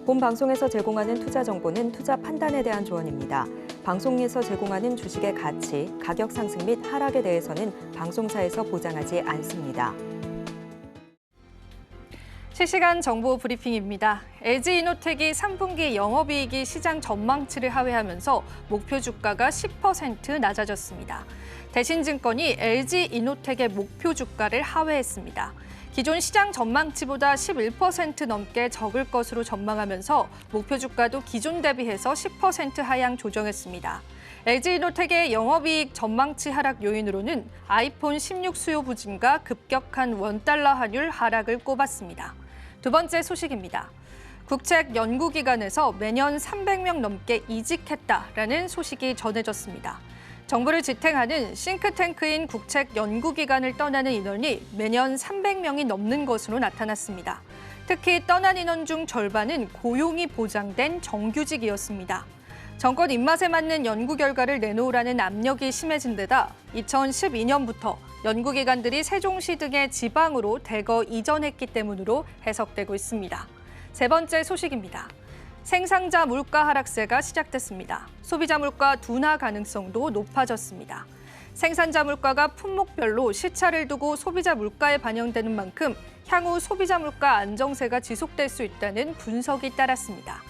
본 방송에서 제공하는 투자 정보는 투자 판단에 대한 조언입니다. 방송에서 제공하는 주식의 가치, 가격 상승 및 하락에 대해서는 방송사에서 보장하지 않습니다. 실시간 정보 브리핑입니다. LG이노텍이 3분기 영업이익이 시장 전망치를 하회하면서 목표 주가가 10% 낮아졌습니다. 대신증권이 LG이노텍의 목표 주가를 하회했습니다. 기존 시장 전망치보다 11% 넘게 적을 것으로 전망하면서 목표 주가도 기존 대비해서 10% 하향 조정했습니다. LG이노텍의 영업이익 전망치 하락 요인으로는 아이폰 16 수요 부진과 급격한 원달러 환율 하락을 꼽았습니다. 두 번째 소식입니다. 국책 연구기관에서 매년 300명 넘게 이직했다라는 소식이 전해졌습니다. 정부를 지탱하는 싱크탱크인 국책 연구기관을 떠나는 인원이 매년 300명이 넘는 것으로 나타났습니다. 특히 떠난 인원 중 절반은 고용이 보장된 정규직이었습니다. 정권 입맛에 맞는 연구 결과를 내놓으라는 압력이 심해진 데다 2012년부터 연구기관들이 세종시 등의 지방으로 대거 이전했기 때문으로 해석되고 있습니다. 세 번째 소식입니다. 생산자 물가 하락세가 시작됐습니다. 소비자 물가 둔화 가능성도 높아졌습니다. 생산자 물가가 품목별로 시차를 두고 소비자 물가에 반영되는 만큼 향후 소비자 물가 안정세가 지속될 수 있다는 분석이 따랐습니다.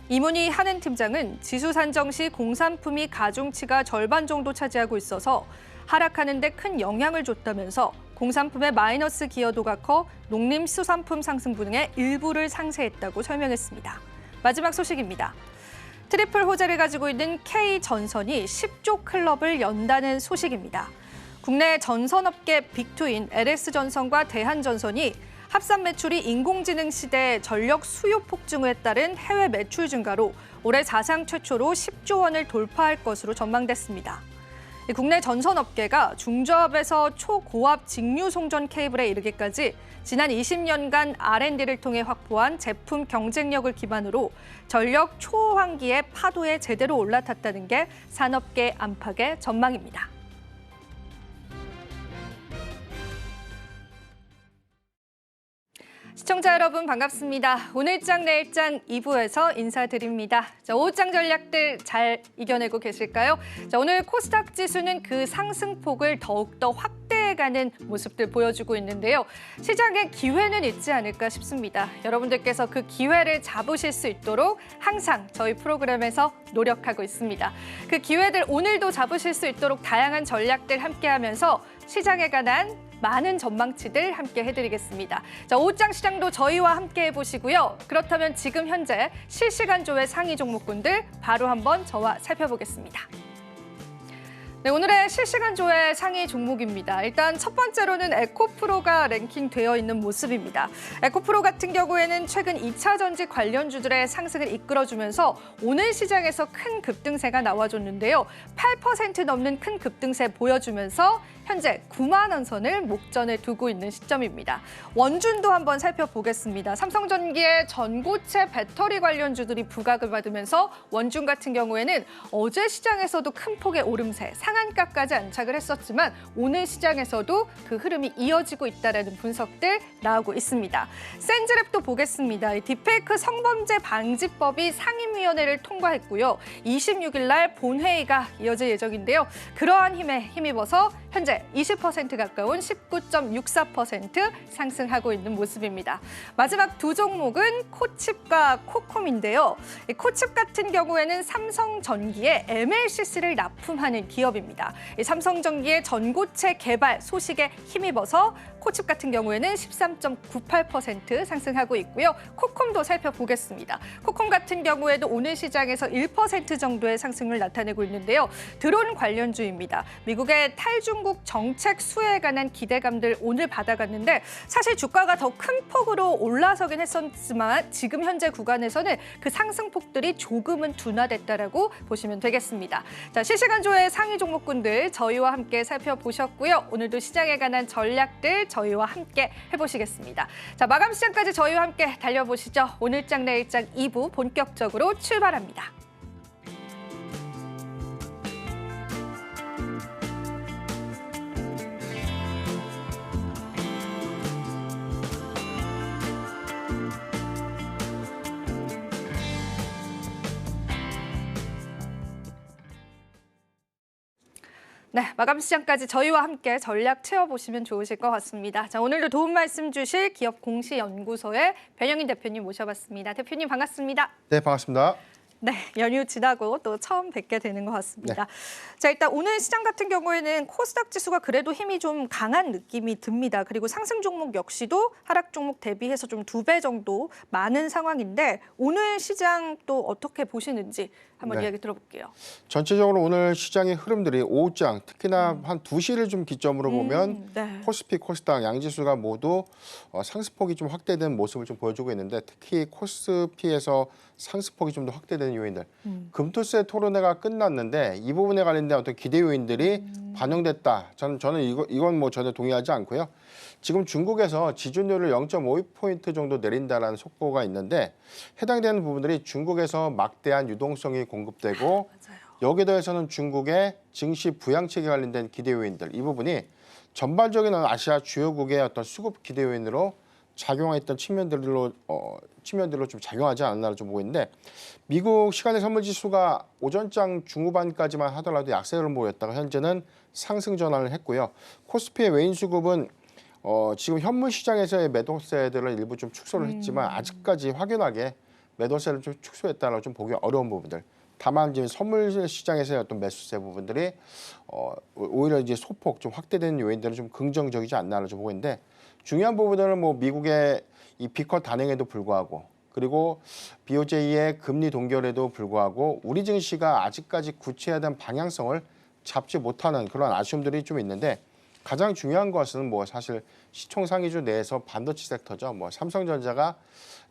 이문희 한은 팀장은 지수 산정 시 공산품이 가중치가 절반 정도 차지하고 있어서 하락하는 데 큰 영향을 줬다면서 공산품의 마이너스 기여도가 커 농림수산품 상승분 등의 일부를 상쇄했다고 설명했습니다. 마지막 소식입니다. 트리플 호재를 가지고 있는 K전선이 10조 클럽을 연다는 소식입니다. 국내 전선업계 빅2인 LS전선과 대한전선이 합산 매출이 인공지능 시대의 전력 수요 폭증에 따른 해외 매출 증가로 올해 사상 최초로 10조 원을 돌파할 것으로 전망됐습니다. 국내 전선업계가 중저압에서 초고압 직류 송전 케이블에 이르기까지 지난 20년간 R&D를 통해 확보한 제품 경쟁력을 기반으로 전력 초호황기의 파도에 제대로 올라탔다는 게 산업계 안팎의 전망입니다. 시청자 여러분 반갑습니다. 오늘장 내일장 2부에서 인사드립니다. 오후장 전략들 잘 이겨내고 계실까요? 오늘 코스닥 지수는 그 상승폭을 더욱더 확대해가는 모습들 보여주고 있는데요. 시장에 기회는 있지 않을까 싶습니다. 여러분들께서 그 기회를 잡으실 수 있도록 항상 저희 프로그램에서 노력하고 있습니다. 그 기회들 오늘도 잡으실 수 있도록 다양한 전략들 함께하면서 시장에 관한 많은 전망치들 함께 해드리겠습니다. 오후장 시장도 저희와 함께 해보시고요. 그렇다면 지금 현재 실시간 조회 상위 종목군들 바로 한번 저와 살펴보겠습니다. 네, 오늘의 실시간 조회 상위 종목입니다. 일단 첫 번째로는 에코프로가 랭킹되어 있는 모습입니다. 에코프로 같은 경우에는 최근 2차 전지 관련주들의 상승을 이끌어주면서 오늘 시장에서 큰 급등세가 나와줬는데요. 8% 넘는 큰 급등세 보여주면서 현재 9만 원 선을 목전에 두고 있는 시점입니다. 원준도 한번 살펴보겠습니다. 삼성전기의 전고체 배터리 관련주들이 부각을 받으면서 원준 같은 경우에는 어제 시장에서도 큰 폭의 오름세, 상한가까지 안착을 했었지만 오늘 시장에서도 그 흐름이 이어지고 있다는 분석들 나오고 있습니다. 센즈랩도 보겠습니다. 딥페이크 성범죄 방지법이 상임위원회를 통과했고요. 26일 날 본회의가 이어질 예정인데요. 그러한 힘에 힘입어서 현재 20% 가까운 19.64% 상승하고 있는 모습입니다. 마지막 두 종목은 코칩과 코콤인데요. 코칩 같은 경우에는 삼성전기에 MLCC를 납품하는 기업입니다. 삼성전기의 전고체 개발 소식에 힘입어서 코칩 같은 경우에는 13.98% 상승하고 있고요. 코콤도 살펴보겠습니다. 코콤 같은 경우에도 오늘 시장에서 1% 정도의 상승을 나타내고 있는데요. 드론 관련주입니다. 미국의 탈중국 정책 수혜에 관한 기대감들 오늘 받아갔는데 사실 주가가 더 큰 폭으로 올라서긴 했었지만 지금 현재 구간에서는 그 상승폭들이 조금은 둔화됐다라고 보시면 되겠습니다. 자, 실시간 조회 상위 종목군들 저희와 함께 살펴보셨고요. 오늘도 시장에 관한 전략들 저희와 함께 해보시겠습니다. 자, 마감 시장까지 저희와 함께 달려보시죠. 오늘장 내일장 2부 본격적으로 출발합니다. 네, 마감 시장까지 저희와 함께 전략 채워보시면 좋으실 것 같습니다. 자, 오늘도 도움 말씀 주실 기업공시연구소의 변영인 대표님 모셔봤습니다. 대표님 반갑습니다. 네, 반갑습니다. 네, 연휴 지나고 또 처음 뵙게 되는 것 같습니다. 자, 일단 오늘 시장 같은 경우에는 코스닥 지수가 그래도 힘이 좀 강한 느낌이 듭니다. 그리고 상승 종목 역시도 하락 종목 대비해서 좀 2배 정도 많은 상황인데 오늘 시장 또 어떻게 보시는지 한번 이야기 들어볼게요. 전체적으로 오늘 시장의 흐름들이 오후장, 특히나 한 2시를 좀 기점으로 보면 네. 코스피, 코스닥 양지수가 모두 상승폭이 좀 확대된 모습을 좀 보여주고 있는데 특히 코스피에서 상승폭이 좀 더 확대되는 요인들. 금토세 토론회가 끝났는데 이 부분에 관련된 어떤 기대 요인들이 반영됐다. 저는 이건 뭐 전혀 동의하지 않고요. 지금 중국에서 지준율을 0.52포인트 정도 내린다라는 속보가 있는데 해당되는 부분들이 중국에서 막대한 유동성이 공급되고 맞아요. 여기에 더해서는 중국의 증시 부양책에 관련된 기대 요인들 이 부분이 전반적인 아시아 주요국의 어떤 수급 기대 요인으로 작용했던 측면들로 좀 작용하지 않았나를 좀 보고 있는데 미국 시간의 선물 지수가 오전장 중후반까지만 하더라도 약세 흐름 보였다가 현재는 상승 전환을 했고요. 코스피의 외인 수급은 지금 현물 시장에서의 매도세들을 일부 좀 축소를 했지만 아직까지 확연하게 매도세를 좀 축소했다라고 좀 보기 어려운 부분들. 다만 지금 선물 시장에서의 어떤 매수세 부분들이 오히려 이제 소폭 좀 확대되는 요인들은 좀 긍정적이지 않나를 좀 보고 있는데 중요한 부분들은 뭐 미국의 이 비컷 단행에도 불구하고 그리고 BOJ의 금리 동결에도 불구하고 우리 증시가 아직까지 구체화된 방향성을 잡지 못하는 그런 아쉬움들이 좀 있는데 가장 중요한 것은 뭐 사실 시총상위주 내에서 반도체 섹터죠. 뭐 삼성전자가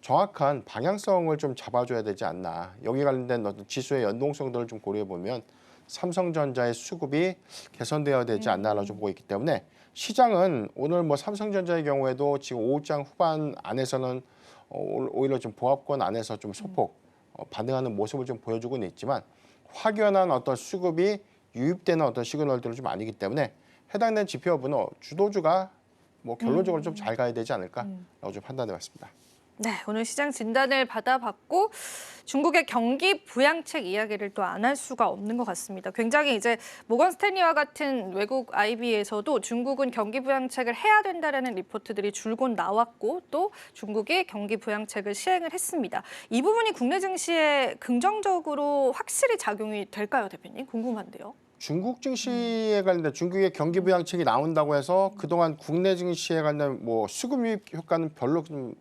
정확한 방향성을 좀 잡아줘야 되지 않나. 여기 관련된 어떤 지수의 연동성들을 좀 고려해 보면 삼성전자의 수급이 개선되어야 되지 않나라고 좀 보고 있기 때문에 시장은 오늘 뭐 삼성전자의 경우에도 지금 오후장 후반 안에서는 오히려 좀 보합권 안에서 좀 소폭 반등하는 모습을 좀 보여주고는 있지만 확연한 어떤 수급이 유입되는 어떤 시그널들은 좀 아니기 때문에 해당된 지표분은 주도주가 뭐 결론적으로 좀 잘 가야 되지 않을까라고 좀 판단해봤습니다. 네, 오늘 시장 진단을 받아봤고 중국의 경기 부양책 이야기를 또 안 할 수가 없는 것 같습니다. 굉장히 이제 모건 스탠리와 같은 외국 IB에서도 중국은 경기 부양책을 해야 된다라는 리포트들이 줄곧 나왔고 또 중국이 경기 부양책을 시행을 했습니다. 이 부분이 국내 증시에 긍정적으로 확실히 작용이 될까요, 대표님? 궁금한데요. 중국 증시에 관련된 중국의 경기 부양책이 나온다고 해서 그동안 국내 증시에 관련 뭐 수급 유입 효과는 별로 좀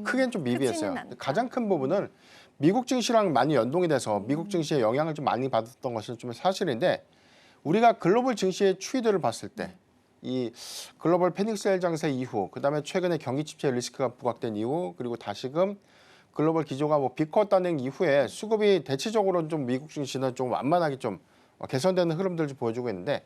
크게는 좀 미비했어요. 가장 큰 부분은 미국 증시랑 많이 연동이 돼서 미국 증시에 영향을 좀 많이 받았던 것은 좀 사실인데 우리가 글로벌 증시의 추이들을 봤을 때 이 글로벌 패닉셀 장세 이후 그다음에 최근에 경기 침체 리스크가 부각된 이후 그리고 다시금 글로벌 기조가 뭐 비컷 단행 이후에 수급이 대체적으로 좀 미국 증시는 좀 완만하게 좀 개선되는 흐름들을 좀 보여주고 있는데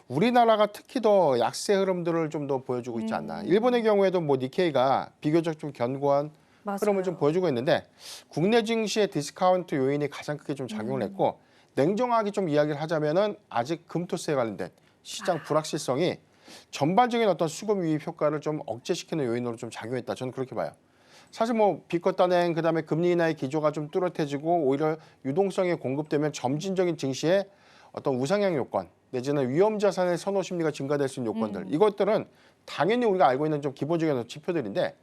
우리나라가 특히 더 약세 흐름들을 좀 더 보여주고 있지 않나. 일본의 경우에도 뭐 니케이가 비교적 좀 견고한 맞아요. 흐름을 좀 보여주고 있는데 국내 증시의 디스카운트 요인이 가장 크게 좀 작용을 했고 냉정하게 좀 이야기를 하자면은 아직 금토세에 관련된 시장 불확실성이 전반적인 어떤 수급 유입 효과를 좀 억제시키는 요인으로 좀 작용했다. 저는 그렇게 봐요. 사실 뭐 비컷 단행 그다음에 금리 인하의 기조가 좀 뚜렷해지고 오히려 유동성이 공급되면 점진적인 증시에 어떤 우상향 요건 내지는 위험 자산의 선호 심리가 증가될 수 있는 요건들 이것들은 당연히 우리가 알고 있는 좀 기본적인 지표들인데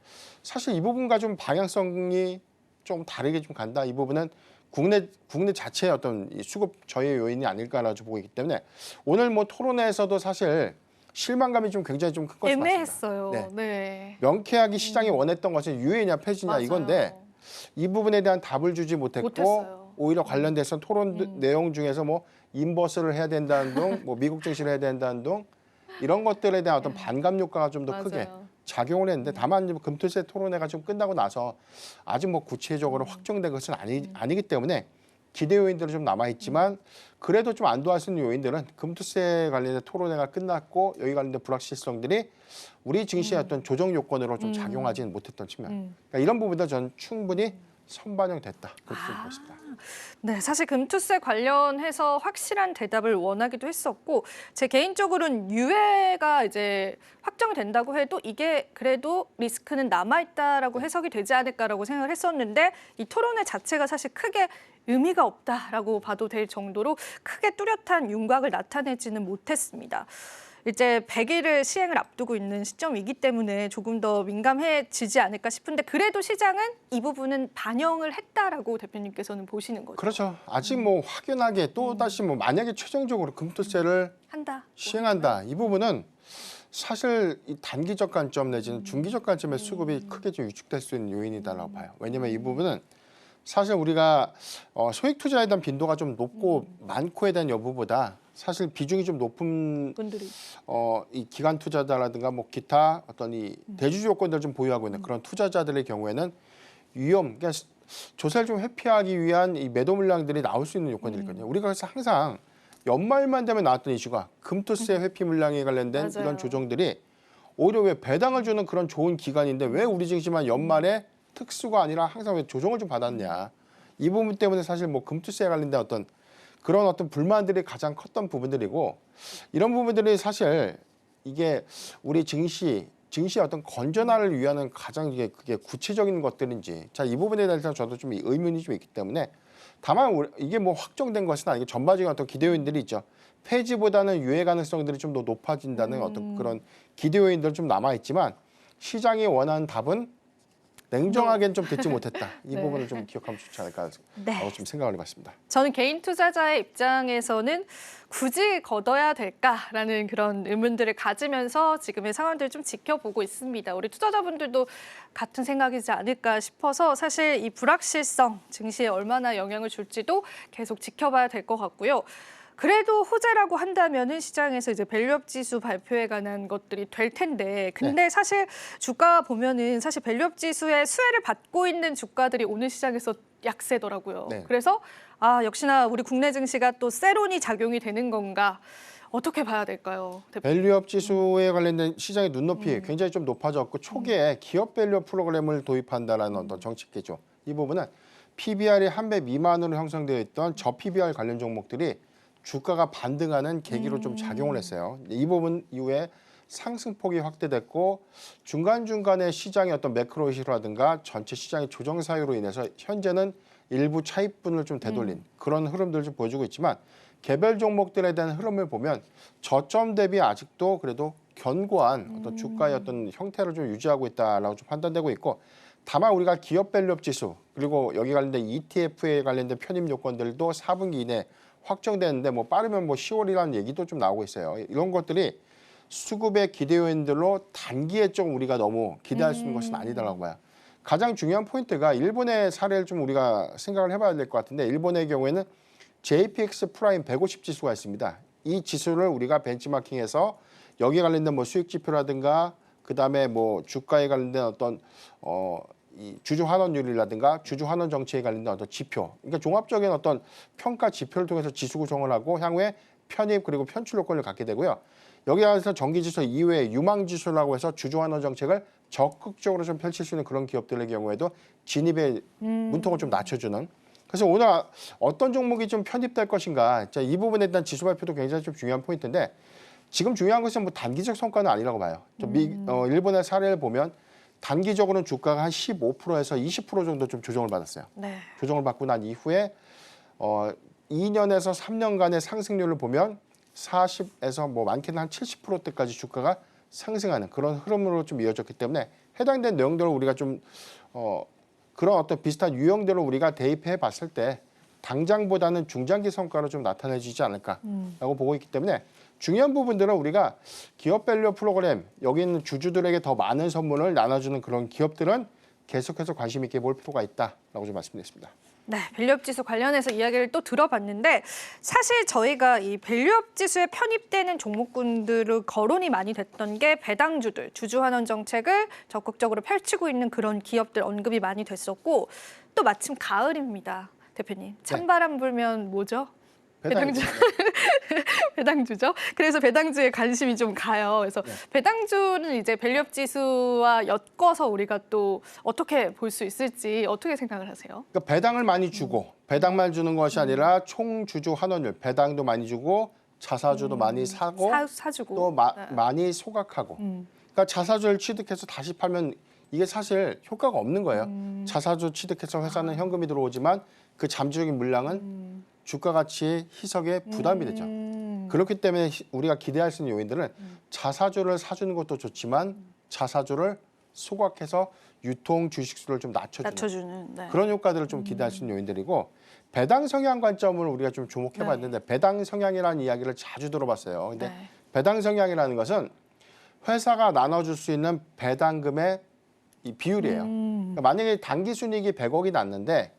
사실 이 부분과 좀 방향성이 좀 다르게 좀 간다. 이 부분은 국내 자체의 어떤 이 수급 저해 요인이 아닐까라고 보고 있기 때문에 오늘 뭐 토론회에서도 사실 실망감이 좀 굉장히 좀 큰 것 같습니다. 애매했어요. 네. 명쾌하게 시장이 원했던 것은 유예냐 폐지냐 맞아요. 이건데 이 부분에 대한 답을 주지 못했고 못했어요. 오히려 관련돼서 토론 내용 중에서 뭐 인버스를 해야 된다는 등, 뭐 미국 증시를 해야 된다는 등 이런 것들에 대한 어떤 반감 효과가 좀 더 크게 맞아요. 작용을 했는데 다만 이제 금토세 토론회가 좀 끝나고 나서 아직 뭐 구체적으로 확정된 것은 아니기 때문에 기대 요인들은 좀 남아 있지만 그래도 좀 안도할 수 있는 요인들은 금토세 관련된 토론회가 끝났고 여기 관련된 불확실성들이 우리 증시의 어떤 조정 요건으로 좀 작용하지는 못했던 측면. 그러니까 이런 부분도 저는 충분히 선반영됐다. 그렇게 보고 있습니다. 네, 사실 금투세 관련해서 확실한 대답을 원하기도 했었고 제 개인적으로는 유예가 이제 확정된다고 해도 이게 그래도 리스크는 남아있다라고 해석이 되지 않을까라고 생각을 했었는데 이 토론회 자체가 사실 크게 의미가 없다라고 봐도 될 정도로 크게 뚜렷한 윤곽을 나타내지는 못했습니다. 이제 100일을 시행을 앞두고 있는 시점이기 때문에 조금 더 민감해지지 않을까 싶은데 그래도 시장은 이 부분은 반영을 했다라고 대표님께서는 보시는 거죠. 그렇죠. 아직 뭐 확연하게 또 다시 뭐 만약에 최종적으로 금투세를 한다. 시행한다. 이 부분은 사실 이 단기적 관점 내지는 중기적 관점의 수급이 크게 좀 위축될 수 있는 요인이다라고 봐요. 왜냐하면 이 부분은 사실 우리가 소액 투자에 대한 빈도가 좀 높고 많고에 대한 여부보다 사실 비중이 좀 높은 분들이 이 기관 투자자라든가 뭐 기타 어떤 이 대주주 요건들을 좀 보유하고 있는 그런 투자자들의 경우에는 위험, 그러니까 조세를 좀 회피하기 위한 이 매도 물량들이 나올 수 있는 요건들이거든요. 우리가 그래서 항상 연말만 되면 나왔던 이슈가 금투세 회피 물량에 관련된 맞아요. 이런 조정들이 오히려 왜 배당을 주는 그런 좋은 기간인데 왜 우리 증시만 연말에 특수가 아니라 항상 왜 조정을 좀 받았냐. 이 부분 때문에 사실 뭐 금투세에 관련된 어떤 그런 어떤 불만들이 가장 컸던 부분들이고 이런 부분들이 사실 이게 우리 증시의 어떤 건전화를 위한 가장 그게 구체적인 것들인지 자, 이 부분에 대해서 저도 좀 의문이 좀 있기 때문에 다만 이게 뭐 확정된 것은 아니고 전반적인 어떤 기대 요인들이 있죠. 폐지보다는 유예 가능성들이 좀 더 높아진다는 어떤 그런 기대 요인들은 좀 남아 있지만 시장이 원하는 답은 냉정하게는 좀 듣지 못했다. 이 네. 부분을 좀 기억하면 좋지 않을까 네. 라고 좀 생각을 해봤습니다. 저는 개인 투자자의 입장에서는 굳이 걷어야 될까라는 그런 의문들을 가지면서 지금의 상황들을 좀 지켜보고 있습니다. 우리 투자자분들도 같은 생각이지 않을까 싶어서 사실 이 불확실성 증시에 얼마나 영향을 줄지도 계속 지켜봐야 될 것 같고요. 그래도 호재라고 한다면은 시장에서 이제 밸류업 지수 발표에 관한 것들이 될 텐데 근데 사실 주가 보면은 사실 밸류업 지수의 수혜를 받고 있는 주가들이 오늘 시장에서 약세더라고요. 네. 그래서 역시나 우리 국내 증시가 또 세론이 작용이 되는 건가 어떻게 봐야 될까요? 대표님? 밸류업 지수에 관련된 시장의 눈높이 굉장히 좀 높아졌고 초기에 기업 밸류업 프로그램을 도입한다라는 어떤 정책이죠. 이 부분은 PBR이 한 배 미만으로 형성되어 있던 저 PBR 관련 종목들이 주가가 반등하는 계기로 좀 작용을 했어요. 이 부분 이후에 상승폭이 확대됐고 중간중간에 시장의 어떤 매크로 이슈라든가 전체 시장의 조정 사유로 인해서 현재는 일부 차익분을 좀 되돌린 그런 흐름들을 좀 보여주고 있지만 개별 종목들에 대한 흐름을 보면 저점 대비 아직도 그래도 견고한 어떤 주가의 어떤 형태를 좀 유지하고 있다라고 좀 판단되고 있고 다만 우리가 기업 밸류업 지수 그리고 여기 관련된 ETF에 관련된 편입 요건들도 4분기 이내 확정되는데 뭐 빠르면 뭐 10월이라는 얘기도 좀 나오고 있어요. 이런 것들이 수급의 기대 요인들로 단기에 좀 우리가 너무 기대할 수 있는 것은 아니다라고 봐요. 가장 중요한 포인트가 일본의 사례를 좀 우리가 생각을 해봐야 될 것 같은데 일본의 경우에는 JPX 프라임 150 지수가 있습니다. 이 지수를 우리가 벤치마킹해서 여기에 관련된 뭐 수익 지표라든가 그다음에 뭐 주가에 관련된 어떤 이 주주 환원율이라든가 주주 환원 정책에 관련된 어떤 지표, 그러니까 종합적인 어떤 평가 지표를 통해서 지수 구성을 하고 향후에 편입 그리고 편출 요건을 갖게 되고요. 여기에서 정기지수 이외에 유망지수라고 해서 주주 환원 정책을 적극적으로 좀 펼칠 수 있는 그런 기업들의 경우에도 진입의 문턱을 좀 낮춰주는. 그래서 오늘 어떤 종목이 좀 편입될 것인가, 자, 이 부분에 대한 지수 발표도 굉장히 좀 중요한 포인트인데 지금 중요한 것은 뭐 단기적 성과는 아니라고 봐요. 일본의 사례를 보면. 단기적으로는 주가가 한 15%에서 20% 정도 좀 조정을 받았어요. 네. 조정을 받고 난 이후에 2년에서 3년간의 상승률을 보면 40에서 뭐 많게는 한 70%대까지 주가가 상승하는 그런 흐름으로 좀 이어졌기 때문에 해당된 내용들을 우리가 좀 그런 어떤 비슷한 유형들을 우리가 대입해 봤을 때 당장보다는 중장기 성과로 좀 나타내지지 않을까라고 보고 있기 때문에 중요한 부분들은 우리가 기업 밸류 프로그램 여기 있는 주주들에게 더 많은 선물을 나눠주는 그런 기업들은 계속해서 관심 있게 볼 필요가 있다라고 좀 말씀드렸습니다. 네, 밸류업 지수 관련해서 이야기를 또 들어봤는데 사실 저희가 이 밸류업 지수에 편입되는 종목군들을 거론이 많이 됐던 게 배당주들, 주주 환원 정책을 적극적으로 펼치고 있는 그런 기업들 언급이 많이 됐었고 또 마침 가을입니다. 대표님, 찬바람 불면 뭐죠? 배당주. 배당주죠. 그래서 배당주에 관심이 좀 가요. 그래서 네. 배당주는 이제 밸류업 지수와 엮어서 우리가 또 어떻게 볼 수 있을지 어떻게 생각을 하세요? 그러니까 배당을 많이 주고 배당만 주는 것이 아니라 총 주주 환원율, 배당도 많이 주고 자사주도 많이 사고 사주고 또 네. 많이 소각하고. 그러니까 자사주를 취득해서 다시 팔면 이게 사실 효과가 없는 거예요. 자사주 취득해서 회사는 현금이 들어오지만 그 잠재적인 물량은 주가 가치 희석에 부담이 되죠. 그렇기 때문에 우리가 기대할 수 있는 요인들은 자사주를 사주는 것도 좋지만 자사주를 소각해서 유통 주식수를 좀 낮춰주는 네. 그런 효과들을 좀 기대할 수 있는 요인들이고 배당 성향 관점을 우리가 좀 주목해봤는데 배당 성향이라는 이야기를 자주 들어봤어요. 근데 네. 배당 성향이라는 것은 회사가 나눠줄 수 있는 배당금의 이 비율이에요. 그러니까 만약에 당기 순이익이 100억이 났는데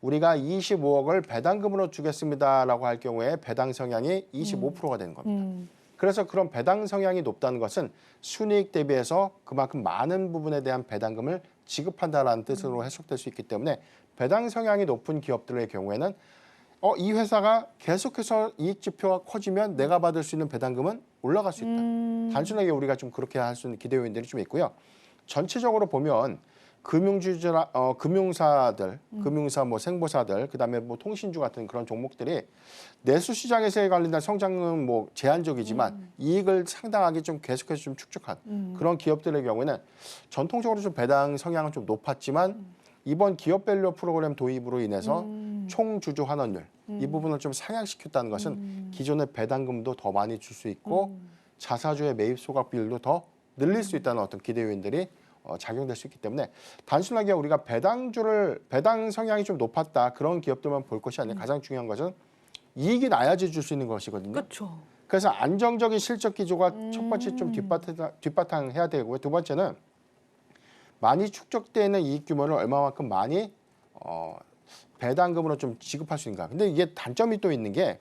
우리가 25억을 배당금으로 주겠습니다라고 할 경우에 배당 성향이 25%가 되는 겁니다. 그래서 그런 배당 성향이 높다는 것은 순이익 대비해서 그만큼 많은 부분에 대한 배당금을 지급한다라는 뜻으로 해석될 수 있기 때문에 배당 성향이 높은 기업들의 경우에는 이 회사가 계속해서 이익 지표가 커지면 내가 받을 수 있는 배당금은 올라갈 수 있다. 단순하게 우리가 좀 그렇게 할 수 있는 기대 요인들이 좀 있고요. 전체적으로 보면 금융주주나 금융사들, 금융사 뭐 생보사들, 그다음에 뭐 통신주 같은 그런 종목들이 내수 시장에서에 관련된 성장은 뭐 제한적이지만 이익을 상당하게 좀 계속해서 좀 축적한 그런 기업들의 경우에는 전통적으로 좀 배당 성향은 좀 높았지만 이번 기업 밸류 프로그램 도입으로 인해서 총 주주 환원율 이 부분을 좀 상향시켰다는 것은 기존의 배당금도 더 많이 줄 수 있고 자사주의 매입 소각 비율도 더 늘릴 수 있다는 어떤 기대 요인들이 작용될 수 있기 때문에 단순하게 우리가 배당 성향이 좀 높았다 그런 기업들만 볼 것이 아니라 가장 중요한 것은 이익이 나야지 줄 수 있는 것이거든요. 그렇죠. 그래서 안정적인 실적 기조가 첫 번째 좀 뒷바탕 해야 되고요. 두 번째는 많이 축적되어 있는 이익 규모를 얼마만큼 많이 배당금으로 좀 지급할 수 있는가. 근데 이게 단점이 또 있는 게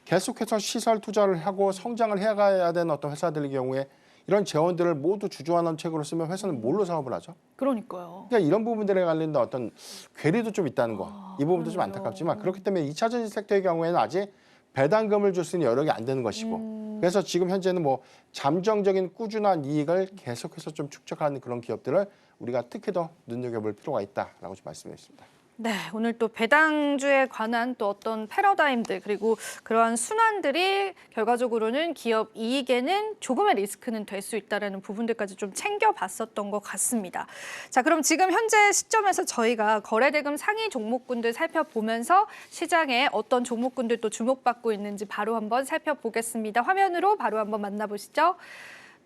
계속해서 시설 투자를 하고 성장을 해가야 되는 어떤 회사들의 경우에 이런 재원들을 모두 주주환원책으로 쓰면 회사는 뭘로 사업을 하죠? 그러니까요. 그러니까 이런 부분들에 관련된 어떤 괴리도 좀 있다는 거. 이 부분도 좀 그러네요. 안타깝지만 그렇기 때문에 2차 전지 섹터의 경우에는 아직 배당금을 줄 수 있는 여력이 안 되는 것이고 그래서 지금 현재는 뭐 잠정적인 꾸준한 이익을 계속해서 좀 축적하는 그런 기업들을 우리가 특히 더 눈여겨볼 필요가 있다라고 좀 말씀드렸습니다. 네, 오늘 또 배당주에 관한 또 어떤 패러다임들 그리고 그러한 순환들이 결과적으로는 기업 이익에는 조금의 리스크는 될 수 있다는 부분들까지 좀 챙겨봤었던 것 같습니다. 자, 그럼 지금 현재 시점에서 저희가 거래대금 상위 종목군들 살펴보면서 시장에 어떤 종목군들 또 주목받고 있는지 바로 한번 살펴보겠습니다. 화면으로 바로 한번 만나보시죠.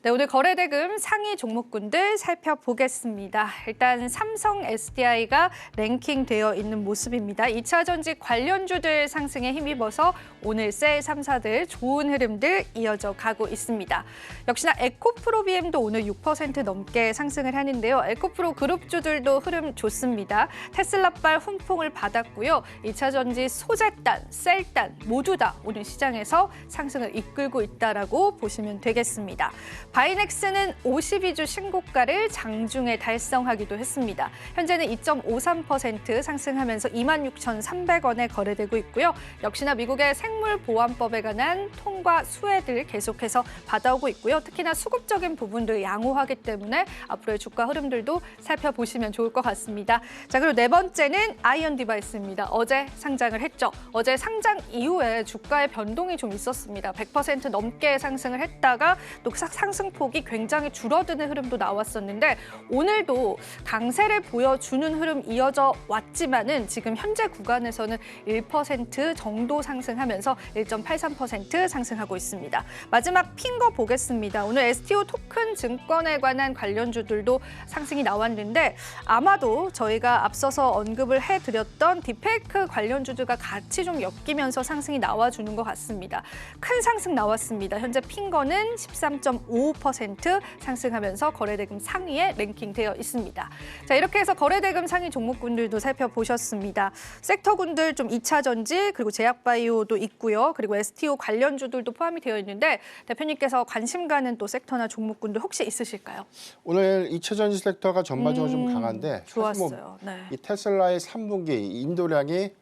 네, 오늘 거래대금 상위 종목군들 살펴보겠습니다. 일단 삼성 SDI가 랭킹되어 있는 모습입니다. 2차 전지 관련주들 상승에 힘입어서 오늘 셀 3사들 좋은 흐름들 이어져 가고 있습니다. 역시나 에코프로비엠도 오늘 6% 넘게 상승을 하는데요. 에코프로 그룹주들도 흐름 좋습니다. 테슬라발 훈풍을 받았고요. 2차 전지 소재단, 셀단 모두 다 오늘 시장에서 상승을 이끌고 있다라고 보시면 되겠습니다. 바이넥스는 52주 신고가를 장중에 달성하기도 했습니다. 현재는 2.53% 상승하면서 26,300원에 거래되고 있고요. 역시나 미국의 생물보안법에 관한 통과 수혜들 계속해서 받아오고 있고요. 특히나 수급적인 부분도 양호하기 때문에 앞으로의 주가 흐름들도 살펴보시면 좋을 것 같습니다. 자, 그리고 네 번째는 아이언 디바이스입니다. 어제 상장을 했죠. 어제 상장 이후에 주가의 변동이 좀 있었습니다. 100% 넘게 상승을 했다가 또 상승폭이 굉장히 줄어드는 흐름도 나왔었는데 오늘도 강세를 보여주는 흐름 이어져 왔지만은 지금 현재 구간에서는 1% 정도 상승하면서 1.83% 상승하고 있습니다. 마지막 핀 거 보겠습니다. 오늘 STO 토큰 증권에 관한 관련주들도 상승이 나왔는데 아마도 저희가 앞서서 언급을 해드렸던 딥페이크 관련주들과 같이 좀 엮이면서 상승이 나와주는 것 같습니다. 큰 상승 나왔습니다. 현재 핀 거는 13.55% 상승하면서 거래대금 상위에 랭킹되어 있습니다. 자, 이렇게 해서 거래대금 상위 종목군들도 살펴보셨습니다. 섹터군들 좀 2차 전지 그리고 제약바이오도 있고요. 그리고 STO 관련주들도 포함이 되어 있는데 대표님께서 관심 가는 또 섹터나 종목군들 혹시 있으실까요? 오늘 2차 전지 섹터가 전반적으로 좀 강한데 사실 좋았어요. 네. 이 테슬라의 3분기 인도량이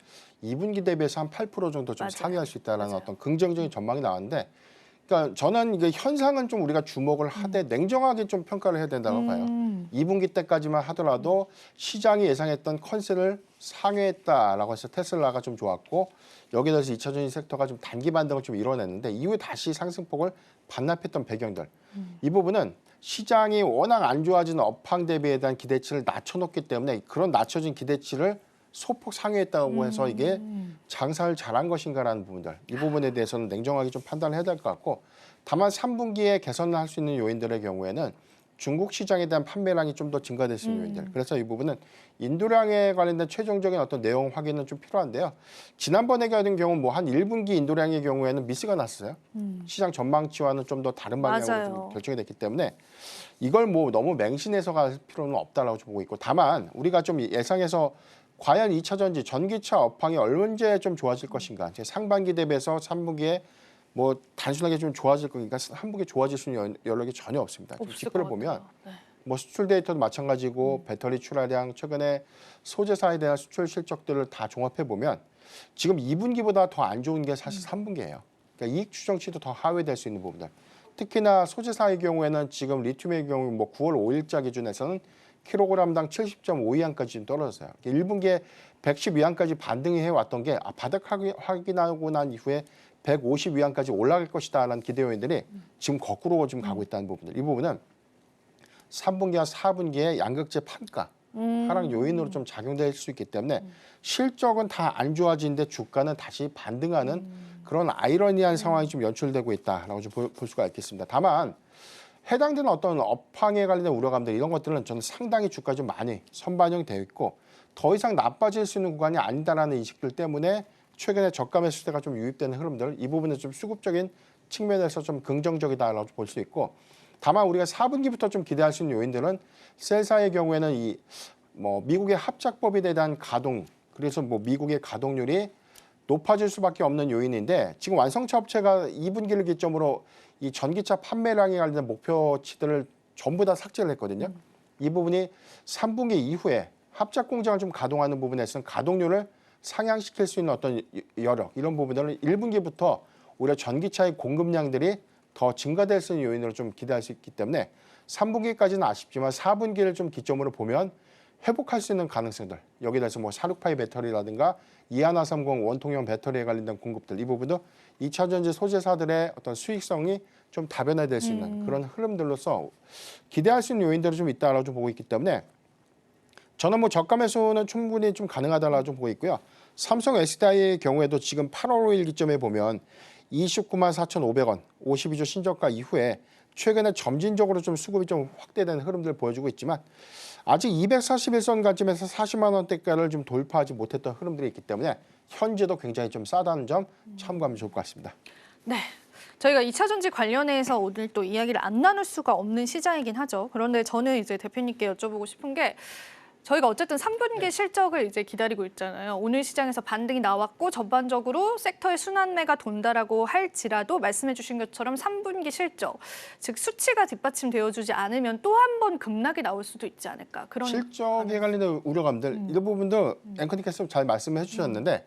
2분기 대비해서 한 8% 정도 좀 맞아요. 상회할 수 있다라는 맞아요. 어떤 긍정적인 전망이 나왔는데, 그러니까 저는 이게 현상은 좀 우리가 주목을 하되 냉정하게 좀 평가를 해야 된다고 봐요. 2분기 때까지만 하더라도 시장이 예상했던 컨센을 상회했다라고 해서 테슬라가 좀 좋았고, 여기에 대해서 2차전지 섹터가 좀 단기 반등을 좀 이뤄냈는데 이후에 다시 상승폭을 반납했던 배경들, 이 부분은 시장이 워낙 안 좋아지는 업황 대비에 대한 기대치를 낮춰놓기 때문에 그런 낮춰진 기대치를 소폭 상회했다고 해서 이게 장사를 잘한 것인가라는 부분들, 이 부분에 대해서는 냉정하게 좀 판단을 해야 될 것 같고, 다만 3분기에 개선을 할 수 있는 요인들의 경우에는 중국 시장에 대한 판매량이 좀 더 증가될 수 있는 요인들, 그래서 이 부분은 인도량에 관련된 최종적인 어떤 내용 확인은 좀 필요한데요. 지난번에 같은 경우 뭐 한 1분기 인도량의 경우에는 미스가 났어요. 시장 전망치와는 좀 더 다른 방향으로 맞아요. 좀 결정이 됐기 때문에 이걸 뭐 너무 맹신해서 갈 필요는 없다라고 좀 보고 있고, 다만 우리가 좀 예상해서 과연 2차 전지 전기차 업황이 언제 좀 좋아질 것인가, 이제 상반기 대비해서 3분기에 뭐 단순하게 좀 좋아질 거니까 3분기에 좋아질 수 있는 여력이 전혀 없습니다. 지금 없을 지표를 것 보면 같아요. 네. 뭐 수출 데이터도 마찬가지고 배터리 출하량, 최근에 소재사에 대한 수출 실적들을 다 종합해 보면 지금 2분기보다 더 안 좋은 게 사실 3분기예요. 그러니까 이익 추정치도 더 하회될 수 있는 부분들. 특히나 소재사의 경우에는 지금 리튬의 경우 뭐 9월 5일자 기준에서는 킬로그램당 70.52안까지 떨어졌어요. 1분기에 112안까지 반등이 해왔던 게 바닥 확인하고 난 이후에 152안까지 올라갈 것이다라는 기대 요인들이 지금 거꾸로 좀 가고 있다는 부분들. 이 부분은 3분기와 4분기의 양극재 판가 하락 요인으로 좀 작용될 수 있기 때문에 실적은 다 안 좋아지는데 주가는 다시 반등하는 그런 아이러니한 상황이 좀 연출되고 있다라고 좀 볼 수가 있겠습니다. 다만 해당되는 어떤 업황에 관련된 우려감들, 이런 것들은 저는 상당히 주가에 좀 많이 선반영되어 있고 더 이상 나빠질 수 있는 구간이 아니다라는 인식들 때문에 최근에 저가 매수세가 좀 유입되는 흐름들, 이 부분은 좀 수급적인 측면에서 좀 긍정적이다라고 볼 수 있고, 다만 우리가 4분기부터 좀 기대할 수 있는 요인들은 셀사의 경우에는 이 뭐 미국의 합작법에 대한 가동, 그래서 뭐 미국의 가동률이 높아질 수밖에 없는 요인인데, 지금 완성차 업체가 2분기를 기점으로 이 전기차 판매량에 관련된 목표치들을 전부 다 삭제를 했거든요. 이 부분이 3분기 이후에 합작 공장을 좀 가동하는 부분에서는 가동률을 상향시킬 수 있는 어떤 여력, 이런 부분들은 1분기부터 오히려 전기차의 공급량들이 더 증가될 수 있는 요인으로 좀 기대할 수 있기 때문에 3분기까지는 아쉽지만 4분기를 좀 기점으로 보면 회복할 수 있는 가능성들, 여기에 대해서 뭐 468 배터리라든가 이하나30 원통형 배터리에 관련된 공급들, 이 부분도 2차 전지 소재사들의 어떤 수익성이 좀 다변화될 수 있는 그런 흐름들로서 기대할 수 있는 요인들이 좀 있다라고 좀 보고 있기 때문에 저는 뭐 저가 매수는 충분히 좀 가능하다라고 좀 보고 있고요. 삼성 SDI의 경우에도 지금 8월 5일 기점에 보면 29만 4,500원, 52주 신저가 이후에 최근에 점진적으로 좀 수급이 좀 확대되는 흐름들을 보여주고 있지만 아직 241선 관점에서 40만 원대가를 좀 돌파하지 못했던 흐름들이 있기 때문에 현재도 굉장히 좀 싸다는 점 참고하면 좋을 것 같습니다. 네. 저희가 2차 전지 관련해서 오늘 또 이야기를 안 나눌 수가 없는 시장이긴 하죠. 그런데 저는 이제 대표님께 여쭤보고 싶은 게, 저희가 어쨌든 3분기 실적을 이제 기다리고 있잖아요. 오늘 시장에서 반등이 나왔고 전반적으로 섹터의 순환매가 돈다라고 할지라도 말씀해 주신 것처럼 3분기 실적, 즉 수치가 뒷받침되어주지 않으면 또 한 번 급락이 나올 수도 있지 않을까. 그런 실적에 관련된 우려감들, 이런 부분도 앵커님께서 잘 말씀해 주셨는데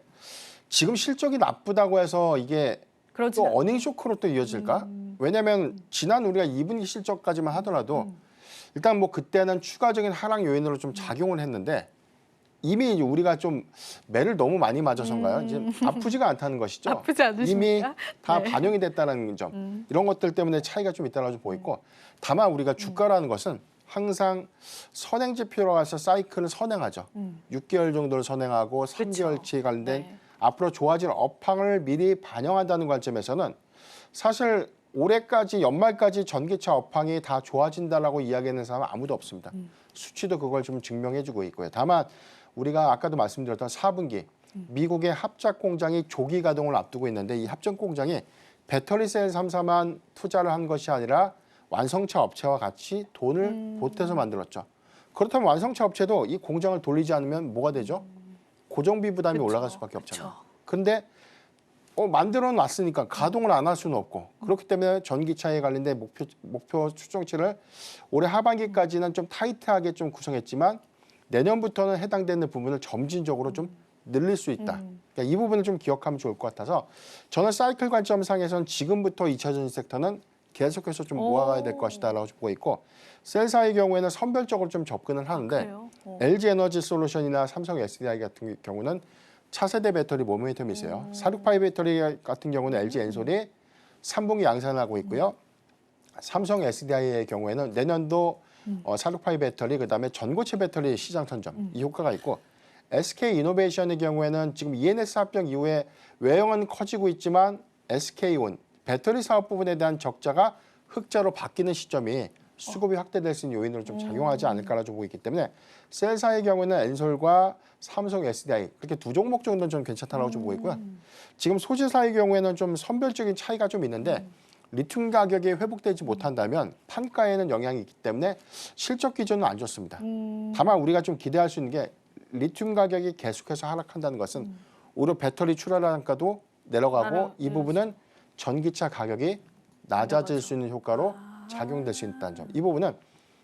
지금 실적이 나쁘다고 해서 이게 그러진 또 어닝 쇼크로 또 이어질까? 왜냐하면 지난 우리가 2분기 실적까지만 하더라도 일단 뭐 그때는 추가적인 하락 요인으로 좀 작용을 했는데 이미 이제 우리가 좀 매를 너무 많이 맞아서인가요? 이제 아프지가 않다는 것이죠. 아프지 않으십니까? 이미 다 네. 반영이 됐다는 점, 이런 것들 때문에 차이가 좀 있다고 좀 보이고, 다만 우리가 주가라는 것은 항상 선행 지표로 해서 사이클을 선행하죠. 6개월 정도를 선행하고 3개월치 관련된 네. 앞으로 좋아질 업황을 미리 반영한다는 관점에서는 사실 올해까지 연말까지 전기차 업황이 다 좋아진다라고 이야기하는 사람은 아무도 없습니다. 수치도 그걸 좀 증명해주고 있고요. 다만 우리가 아까도 말씀드렸던 4분기 미국의 합작 공장이 조기 가동을 앞두고 있는데, 이 합작 공장이 배터리셀 3사만 투자를 한 것이 아니라 완성차 업체와 같이 돈을 보태서 만들었죠. 그렇다면 완성차 업체도 이 공장을 돌리지 않으면 뭐가 되죠? 고정비 부담이 그쵸, 올라갈 수밖에 없잖아요. 그쵸. 근데 만들어 놨으니까 가동을 안 할 수는 없고, 그렇기 때문에 전기차에 관련된 목표 추정치를 올해 하반기까지는 좀 타이트하게 좀 구성했지만 내년부터는 해당되는 부분을 점진적으로 좀 늘릴 수 있다. 그러니까 이 부분을 좀 기억하면 좋을 것 같아서 저는 사이클 관점상에서는 지금부터 2차 전지 섹터는 계속해서 좀 모아가야 될 것이다라고 보고 있고 셀사의 경우에는 선별적으로 좀 접근을 하는데 그래요? LG 에너지 솔루션이나 삼성 SDI 같은 경우는 차세대 배터리 모멘텀이 있어요. 468 배터리 같은 경우는 LG 엔솔이 3분기 양산을 하고 있고요. 삼성 SDI의 경우에는 내년도 468 배터리 그다음에 전고체 배터리 시장 선점 이 효과가 있고 SK 이노베이션의 경우에는 지금 ENS 합병 이후에 외형은 커지고 있지만 SK온 배터리 사업 부분에 대한 적자가 흑자로 바뀌는 시점이 수급이 확대될 수 있는 요인으로 좀 작용하지 않을까라고 보고 있기 때문에 셀사의 경우에는 엔솔과 삼성 SDI 그렇게 두 종목 정도는 좀 괜찮다라고 좀 보고 있고요. 지금 소재사의 경우에는 좀 선별적인 차이가 좀 있는데 리튬 가격이 회복되지 못한다면 판가에는 영향이 있기 때문에 실적 기준은 안 좋습니다. 다만 우리가 좀 기대할 수 있는 게 리튬 가격이 계속해서 하락한다는 것은 오히려 배터리 출하 단가도 내려가고 이 부분은 전기차 가격이 낮아질 수 있는 효과로 작용될 수 있다는 점. 이 부분은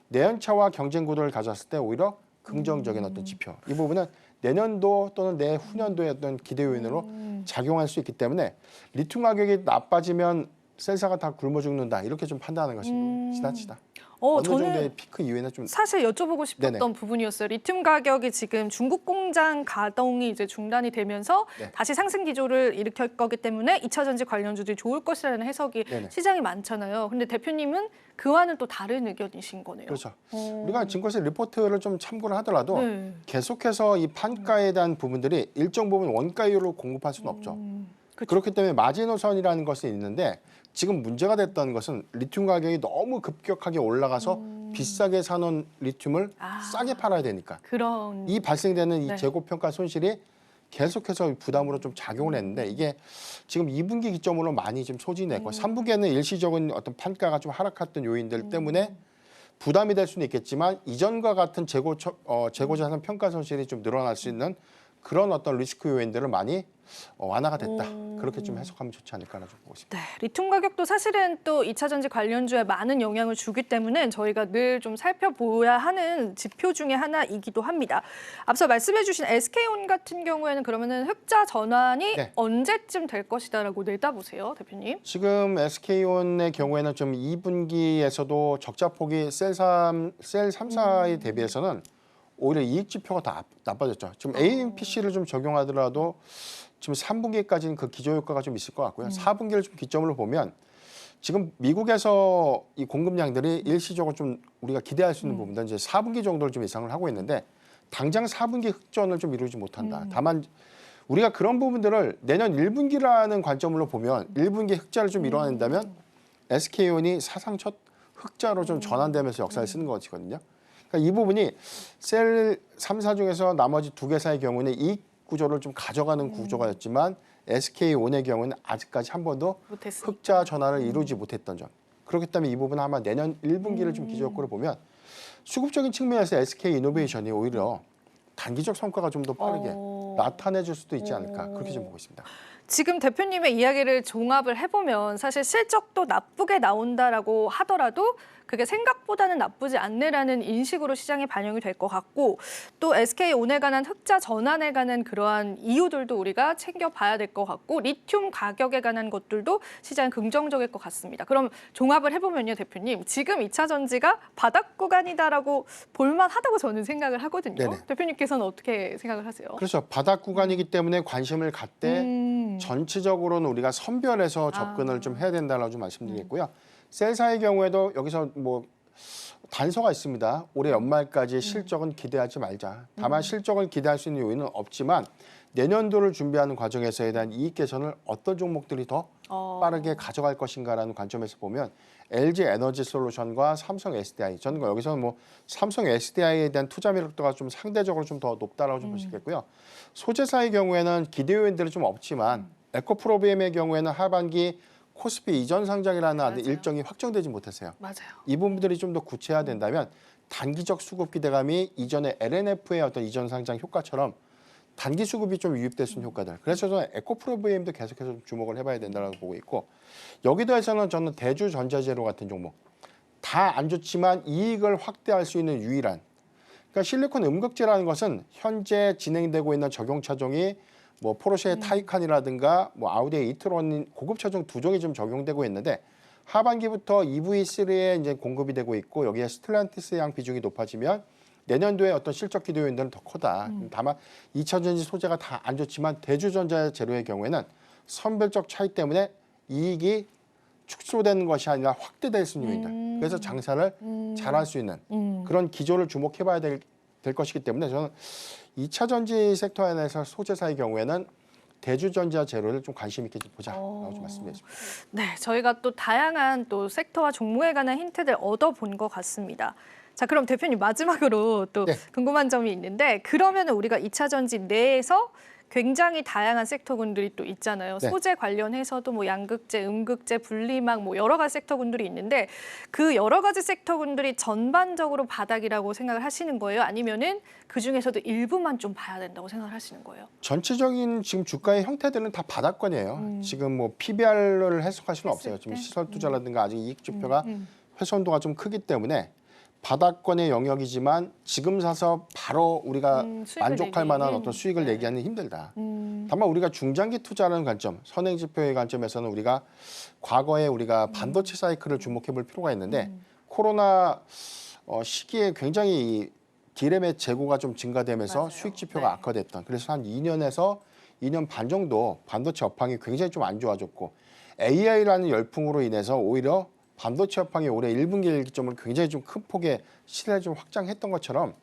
내연차와 경쟁 구도를 가졌을 때 오히려 긍정적인 어떤 지표. 이 부분은 내년도 또는 내후년도의 어떤 기대 요인으로 작용할 수 있기 때문에 리튬 가격이 나빠지면 셀사가 다 굶어 죽는다 이렇게 좀 판단하는 것이 지나치다. 어느 정도의 피크 이후에는 좀 사실 여쭤보고 싶었던 네네. 부분이었어요. 리튬 가격이 지금 중국 공장 가동이 이제 중단이 되면서 네. 다시 상승 기조를 일으킬 거기 때문에 2차 전지 관련주들이 좋을 것이라는 해석이 네네. 시장이 많잖아요. 근데 대표님은 그와는 또 다른 의견이신 거네요. 그렇죠. 우리가 증권사 리포트를 좀 참고를 하더라도 네. 계속해서 이 판가에 대한 부분들이 일정 부분 원가 이유로 공급할 수는 없죠. 그렇죠. 그렇기 때문에 마지노선이라는 것이 있는데 지금 문제가 됐던 것은 리튬 가격이 너무 급격하게 올라가서 비싸게 사놓은 리튬을 싸게 팔아야 되니까 그런 이 발생되는 이 네. 재고평가 손실이 계속해서 부담으로 좀 작용을 했는데 이게 지금 2분기 기점으로 많이 좀 소진했고 3분기에는 일시적인 어떤 판가가 좀 하락했던 요인들 때문에 부담이 될 수는 있겠지만 이전과 같은 재고자산 평가 손실이 좀 늘어날 수 있는 그런 어떤 리스크 요인들을 많이 완화가 됐다. 그렇게 좀 해석하면 좋지 않을까라고 보고 있습니다. 네, 리튬 가격도 사실은 또 2차 전지 관련주에 많은 영향을 주기 때문에 저희가 늘 좀 살펴보아야 하는 지표 중에 하나이기도 합니다. 앞서 말씀해주신 SK온 같은 경우에는 그러면은 흑자 전환이 네. 언제쯤 될 것이다라고 내다보세요, 대표님? 지금 SK온의 경우에는 좀 2분기에서도 적자 폭이 셀 3사에 대비해서는 오히려 이익 지표가 더 나빠졌죠. 지금 AMPC를 좀 적용하더라도 지금 3분기까지는 그 기저 효과가 좀 있을 것 같고요. 4분기를 좀 기점으로 보면 지금 미국에서 이 공급량들이 일시적으로 좀 우리가 기대할 수 있는 부분들은 이제 4분기 정도를 좀 예상을 하고 있는데 당장 4분기 흑전을 좀 이루지 못한다. 다만 우리가 그런 부분들을 내년 1분기라는 관점으로 보면 1분기 흑자를 좀 이뤄낸다면 SK온이 사상 첫 흑자로 좀 전환되면서 역사를 쓰는 것이거든요. 그러니까 이 부분이 셀 3사 중에서 나머지 두 개사의 경우는 이익 구조를 좀 가져가는 구조가였지만 SK온의 경우는 아직까지 한 번도 못했으니까. 흑자 전환을 이루지 못했던 점. 그렇기 때문에 이 부분은 아마 내년 1분기를 좀 기저효과로 보면 수급적인 측면에서 SK 이노베이션이 오히려 단기적 성과가 좀 더 빠르게 나타내줄 수도 있지 않을까 그렇게 좀 보고 있습니다. 지금 대표님의 이야기를 종합을 해보면 사실 실적도 나쁘게 나온다라고 하더라도 그게 생각보다는 나쁘지 않네라는 인식으로 시장에 반영이 될 것 같고 또 SK온에 관한 흑자 전환에 관한 그러한 이유들도 우리가 챙겨봐야 될 것 같고 리튬 가격에 관한 것들도 시장 긍정적일 것 같습니다. 그럼 종합을 해보면요, 대표님. 지금 2차 전지가 바닥 구간이다라고 볼만하다고 저는 생각을 하거든요. 네네. 대표님께서는 어떻게 생각을 하세요? 그렇죠. 바닥 구간이기 때문에 관심을 갖되 전체적으로는 우리가 선별해서 접근을 좀 해야 된다라고 좀 말씀드리겠고요. 셀사의 경우에도 여기서 뭐 단서가 있습니다. 올해 연말까지 실적은 기대하지 말자. 다만 실적을 기대할 수 있는 요인은 없지만 내년도를 준비하는 과정에서에 대한 이익 개선을 어떤 종목들이 더 빠르게 가져갈 것인가라는 관점에서 보면 LG 에너지 솔루션과 삼성 SDI 저는 여기서는 뭐 삼성 SDI에 대한 투자 매력도가 좀 상대적으로 좀 더 높다라고 좀 볼 수 있겠고요. 소재사의 경우에는 기대 요인들은 좀 없지만 에코프로비엠의 경우에는 하반기 코스피 이전 상장이라는 맞아요. 일정이 확정되지 못했어요. 맞아요. 이 부분들이 좀 더 구체화된다면 단기적 수급 기대감이 이전에 LNF의 어떤 이전 상장 효과처럼 단기 수급이 좀 유입될 수 있는 효과들. 그래서 저는 에코프로비엠도 계속해서 좀 주목을 해봐야 된다고 보고 있고 여기도 해서는 저는 대주전자재료 같은 종목 다 안 좋지만 이익을 확대할 수 있는 유일한 그러니까 실리콘 음극재라는 것은 현재 진행되고 있는 적용 차종이 뭐 포르쉐의 타이칸이라든가 뭐 아우디의 이트론 고급 차종 두 종이 좀 적용되고 있는데 하반기부터 EV3에 이제 공급이 되고 있고 여기에 스텔란티스 양 비중이 높아지면 내년도에 어떤 실적 기대 요인들은 더 크다. 다만 2차전지 소재가 다 안 좋지만 대주전자 재료의 경우에는 선별적 차이 때문에 이익이 축소되는 것이 아니라 확대될 수 있는 요인들. 그래서 장사를 잘할 수 있는 그런 기조를 주목해봐야 될 것이기 때문에 저는 2차 전지 섹터 안에서 소재사의 경우에는 대주전자 재료를 좀 관심 있게 좀 보자라고 좀 말씀드리겠습니다. 네, 저희가 또 다양한 또 섹터와 종목에 관한 힌트들 얻어본 것 같습니다. 자, 그럼 대표님 마지막으로 또 네. 궁금한 점이 있는데 그러면 우리가 2차 전지 내에서 굉장히 다양한 섹터군들이 또 있잖아요. 네. 소재 관련해서도 뭐 양극재, 음극재, 분리막 뭐 여러 가지 섹터군들이 있는데 그 여러 가지 섹터군들이 전반적으로 바닥이라고 생각을 하시는 거예요? 아니면은 그 중에서도 일부만 좀 봐야 된다고 생각을 하시는 거예요? 전체적인 지금 주가의 형태들은 다 바닥권이에요. 지금 뭐 PBR을 해석할 수는 없어요. 지금 시설 투자라든가 아직 이익 지표가 훼손도가 좀 크기 때문에 바닥권의 영역이지만 지금 사서 바로 우리가 수익을 만족할 내기. 만한 어떤 수익을 내기하는 힘들다. 다만 우리가 중장기 투자라는 관점, 선행 지표의 관점에서는 우리가 과거에 우리가 반도체 사이클을 주목해 볼 필요가 있는데 코로나 시기에 굉장히 이 디램의 재고가 좀 증가되면서 맞아요. 수익 지표가 네. 악화됐던 그래서 한 2년에서 2년 반 정도 반도체 업황이 굉장히 좀 안 좋아졌고 AI라는 열풍으로 인해서 오히려 반도체 업황이 올해 1분기 일기점을 굉장히 좀 큰 폭의 시세를 좀 확장했던 것처럼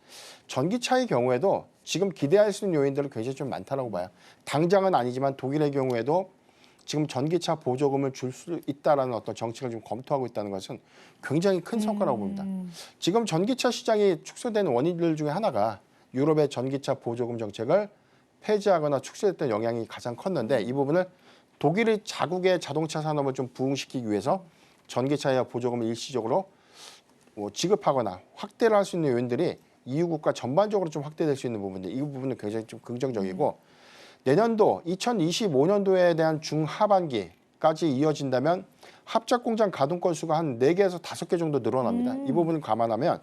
전기차의 경우에도 지금 기대할 수 있는 요인들은 굉장히 좀 많다라고 봐요. 당장은 아니지만 독일의 경우에도 지금 전기차 보조금을 줄 수 있다라는 어떤 정책을 좀 검토하고 있다는 것은 굉장히 큰 성과라고 봅니다. 지금 전기차 시장이 축소되는 원인들 중에 하나가 유럽의 전기차 보조금 정책을 폐지하거나 축소했던 영향이 가장 컸는데 이 부분을 독일의 자국의 자동차 산업을 좀 부흥시키기 위해서 전기차의 보조금을 일시적으로 지급하거나 확대를 할 수 있는 요인들이 EU 국가 전반적으로 좀 확대될 수 있는 부분인데 이 부분은 굉장히 좀 긍정적이고 내년도 2025년도에 대한 중하반기까지 이어진다면 합작 공장 가동 건수가 한 4개에서 5개 정도 늘어납니다. 이 부분을 감안하면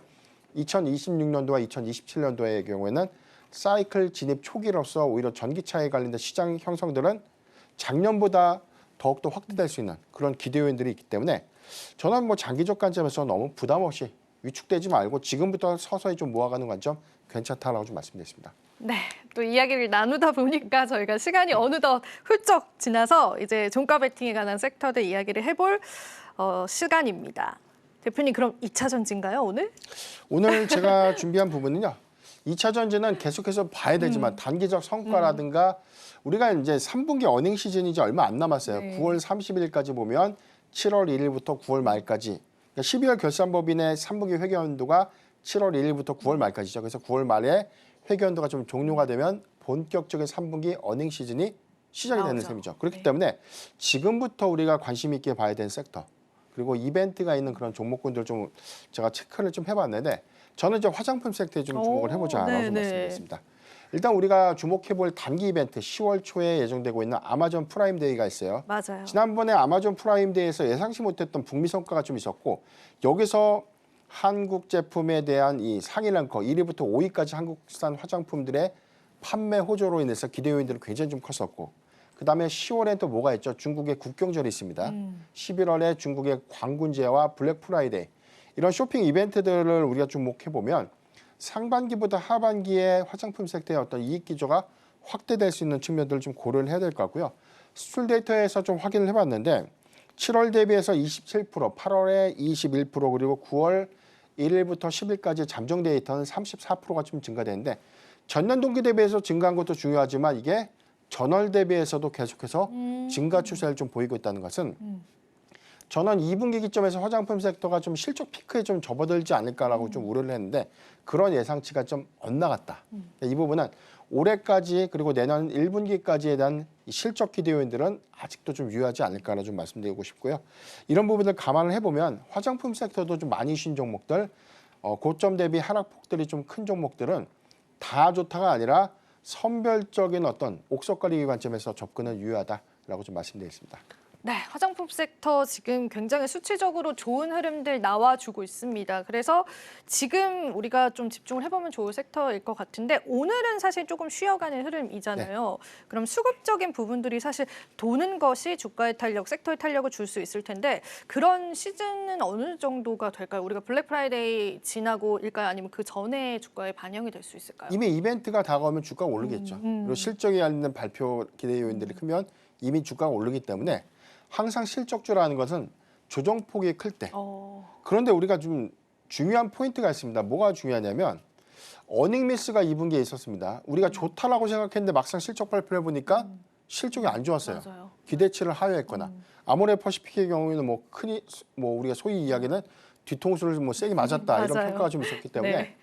2026년도와 2027년도의 경우에는 사이클 진입 초기로서 오히려 전기차에 관련된 시장 형성들은 작년보다 더욱더 확대될 수 있는 그런 기대 요인들이 있기 때문에 저는 뭐 장기적 관점에서 너무 부담 없이 위축되지 말고 지금부터 서서히 좀 모아가는 관점 괜찮다라고 좀 말씀드렸습니다. 네, 또 이야기를 나누다 보니까 저희가 시간이 어느덧 훌쩍 지나서 이제 종가 베팅에 관한 섹터들 이야기를 해볼 시간입니다. 대표님 그럼 2차 전지인가요 오늘? 오늘 제가 준비한 부분은요. 2차 전지는 계속해서 봐야 되지만 단기적 성과라든가 우리가 이제 3분기 어닝 시즌이 이제 얼마 안 남았어요. 네. 9월 30일까지 보면 7월 1일부터 9월 말까지 그러니까 12월 결산법인의 3분기 회계연도가 7월 1일부터 9월 말까지죠. 그래서 9월 말에 회계연도가 좀 종료가 되면 본격적인 3분기 어닝 시즌이 시작이 되는 나오죠. 셈이죠. 그렇기 네. 때문에 지금부터 우리가 관심 있게 봐야 되는 섹터 그리고 이벤트가 있는 그런 종목군들 좀 제가 체크를 좀 해봤는데 저는 이제 화장품 섹터에 좀 주목을 해보자라고 네네. 말씀드렸습니다. 일단 우리가 주목해볼 단기 이벤트 10월 초에 예정되고 있는 아마존 프라임데이가 있어요. 맞아요. 지난번에 아마존 프라임데이에서 예상치 못했던 북미 성과가 좀 있었고 여기서 한국 제품에 대한 이 상위 랭커 1위부터 5위까지 한국산 화장품들의 판매 호조로 인해서 기대 요인들이 굉장히 좀 컸었고 그다음에 10월엔 또 뭐가 있죠? 중국의 국경절이 있습니다. 11월에 중국의 광군제와 블랙 프라이데이 이런 쇼핑 이벤트들을 우리가 주목해보면 상반기보다 하반기에 화장품 섹터의 어떤 이익 기조가 확대될 수 있는 측면들을 좀 고려를 해야 될 것 같고요. 수출 데이터에서 좀 확인을 해봤는데 7월 대비해서 27%, 8월에 21% 그리고 9월 1일부터 10일까지 잠정 데이터는 34%가 좀 증가되는데 전년 동기 대비해서 증가한 것도 중요하지만 이게 전월 대비해서도 계속해서 증가 추세를 좀 보이고 있다는 것은 저는 2분기 기점에서 화장품 섹터가 좀 실적 피크에 좀 접어들지 않을까라고 좀 우려를 했는데 그런 예상치가 좀 엇나갔다. 이 부분은 올해까지 그리고 내년 1분기까지에 대한 이 실적 기대 요인들은 아직도 좀 유효하지 않을까라 좀 말씀드리고 싶고요. 이런 부분을 감안을 해보면 화장품 섹터도 좀 많이 쉰 종목들, 고점 대비 하락폭들이 좀 큰 종목들은 다 좋다가 아니라 선별적인 어떤 옥석거리기 관점에서 접근은 유효하다라고 좀 말씀드리겠습니다. 네, 화장품 섹터 지금 굉장히 수치적으로 좋은 흐름들 나와주고 있습니다. 그래서 지금 우리가 좀 집중을 해보면 좋을 섹터일 것 같은데 오늘은 사실 조금 쉬어가는 흐름이잖아요. 그럼 수급적인 부분들이 사실 도는 것이 주가의 탄력, 섹터의 탄력을 줄 수 있을 텐데 그런 시즌은 어느 정도가 될까요? 우리가 블랙 프라이데이 지나고일까요? 아니면 그 전에 주가에 반영이 될 수 있을까요? 이미 이벤트가 다가오면 주가가 오르겠죠. 그리고 실적이 알리는 발표 기대 요인들이 크면 이미 주가가 오르기 때문에 항상 실적주라는 것은 조정폭이 클 때. 그런데 우리가 좀 중요한 포인트가 있습니다. 뭐가 중요하냐면 어닝 미스가 2분기에 있었습니다. 우리가 좋다라고 생각했는데 막상 실적 발표를 해보니까 실적이 안 좋았어요. 맞아요. 기대치를 하회했거나 아모레 퍼시픽의 경우에는 우리가 소위 이야기는 뒤통수를 세게 맞았다 이런 맞아요. 평가가 좀 있었기 때문에 네.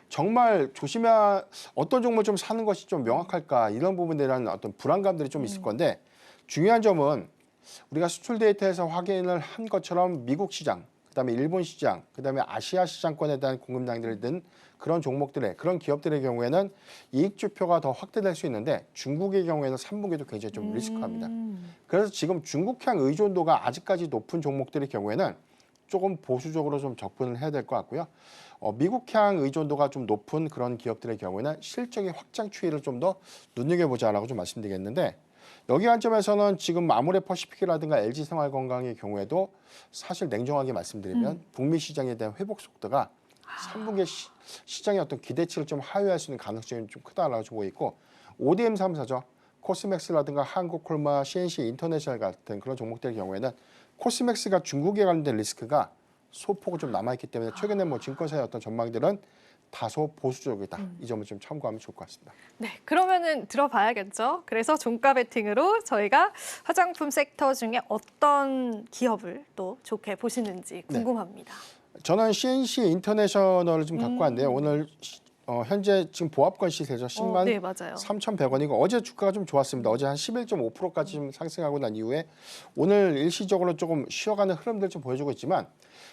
정말 조심해야 어떤 종목을 좀 사는 것이 좀 명확할까 이런 부분에 대한 어떤 불안감들이 좀 있을 건데 중요한 점은 우리가 수출 데이터에서 확인을 한 것처럼 미국 시장, 그다음에 일본 시장, 그다음에 아시아 시장권에 대한 공급량들을 든 그런 종목들의 그런 기업들의 경우에는 이익 주표가 더 확대될 수 있는데 중국의 경우에는 3분기도 굉장히 좀 리스크합니다. 그래서 지금 중국향 의존도가 아직까지 높은 종목들의 경우에는 조금 보수적으로 좀 접근을 해야 될 것 같고요. 미국향 의존도가 좀 높은 그런 기업들의 경우에는 실적의 확장 추이를 좀 더 눈여겨보자라고 좀 말씀드리겠는데 여기 관점에서는 지금 아모레 퍼시픽이라든가 LG생활건강의 경우에도 사실 냉정하게 말씀드리면 북미 시장에 대한 회복 속도가 3분기 시장의 어떤 기대치를 좀 하회할 수 있는 가능성이 좀 크다라고 보고 있고 ODM 3사죠. 코스맥스라든가 한국콜마, CNC 인터내셔널 같은 그런 종목들의 경우에는 코스맥스가 중국에 관련된 리스크가 소폭은 좀 남아있기 때문에 최근에 증권사의 어떤 전망들은 다소 보수적이다. 이 점을 좀 참고하면 좋을 것 같습니다. 네, 그러면은 들어봐야겠죠. 그래서 종가 베팅으로 저희가 화장품 섹터 중에 어떤 기업을 또 좋게 보시는지 궁금합니다. 저는 CNC 인터내셔널을 좀 갖고 왔는데요. 오늘 현재 지금 보합권 시세죠. 10만 네, 맞아요. 3,100원이고 어제 주가가 좀 좋았습니다. 어제 한 11.5%까지 좀 상승하고 난 이후에 오늘 일시적으로 조금 쉬어가는 흐름들 좀 보여주고 있지만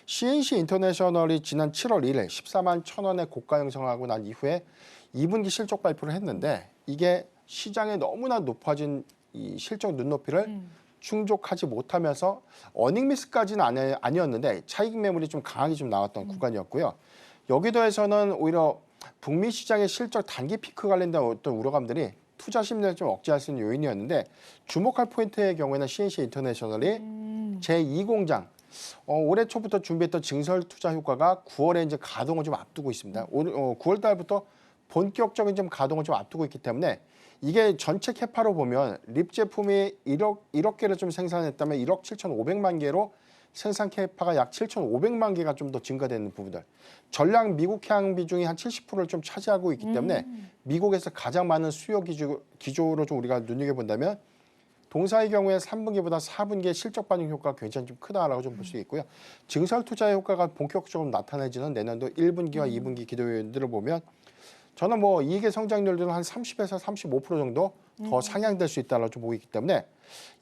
CNC 인터내셔널이 지난 7월 1일 14만 1,000원에 고가 형성하고 난 이후에 2분기 실적 발표를 했는데 이게 시장에 너무나 높아진 이 실적 눈높이를 충족하지 못하면서 어닝 미스까지는 아니었는데 차익 매물이 좀 강하게 좀 나왔던 구간이었고요. 여기 더해서는 오히려 북미 시장의 실적 단기 피크 관련된 어떤 우려감들이 투자 심리를 좀 억제할 수 있는 요인이었는데 주목할 포인트의 경우에는 CNC 인터내셔널이 제2공장 올해 초부터 준비했던 증설 투자 효과가 9월에 이제 가동을 좀 앞두고 있습니다. 9월 달부터 본격적인 좀 가동을 좀 앞두고 있기 때문에 이게 전체 캐파로 보면 립 제품이 1억 개를 좀 생산했다면 1억 7,500만 개로 생산 캐파가 약 7,500만 개가 좀 더 증가되는 부분들. 전량 미국향 비중이 한 70%를 좀 차지하고 있기 때문에 미국에서 가장 많은 수요 기조로 좀 우리가 눈여겨본다면 동사의 경우에 3분기보다 4분기의 실적 반영 효과가 굉장히 좀 크다라고 좀 볼 수 있고요. 증설 투자의 효과가 본격적으로 나타내지는 내년도 1분기와 2분기 기대 요인들을 보면 저는 이익의 성장률들은 한 30에서 35% 정도 더 상향될 수 있다고 좀 보고 있기 때문에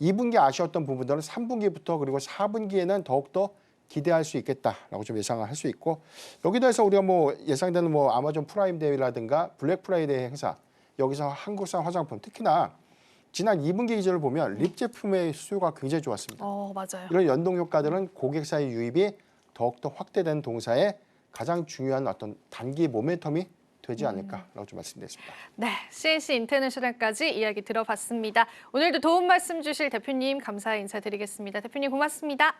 2분기 아쉬웠던 부분들은 3분기부터 그리고 4분기에는 더욱더 기대할 수 있겠다라고 좀 예상을 할 수 있고 여기다 해서 우리가 예상되는 아마존 프라임 데이라든가 블랙 프라이데이 행사 여기서 한국산 화장품 특히나 지난 2분기 기준을 보면 립 제품의 수요가 굉장히 좋았습니다. 맞아요. 이런 연동 효과들은 고객사의 유입이 더욱더 확대된 동사의 가장 중요한 어떤 단기 모멘텀이 되지 않을까라고 좀 말씀드렸습니다. 네, CNC 인터내셔널까지 이야기 들어봤습니다. 오늘도 도움 말씀 주실 대표님 감사히 인사드리겠습니다. 대표님 고맙습니다.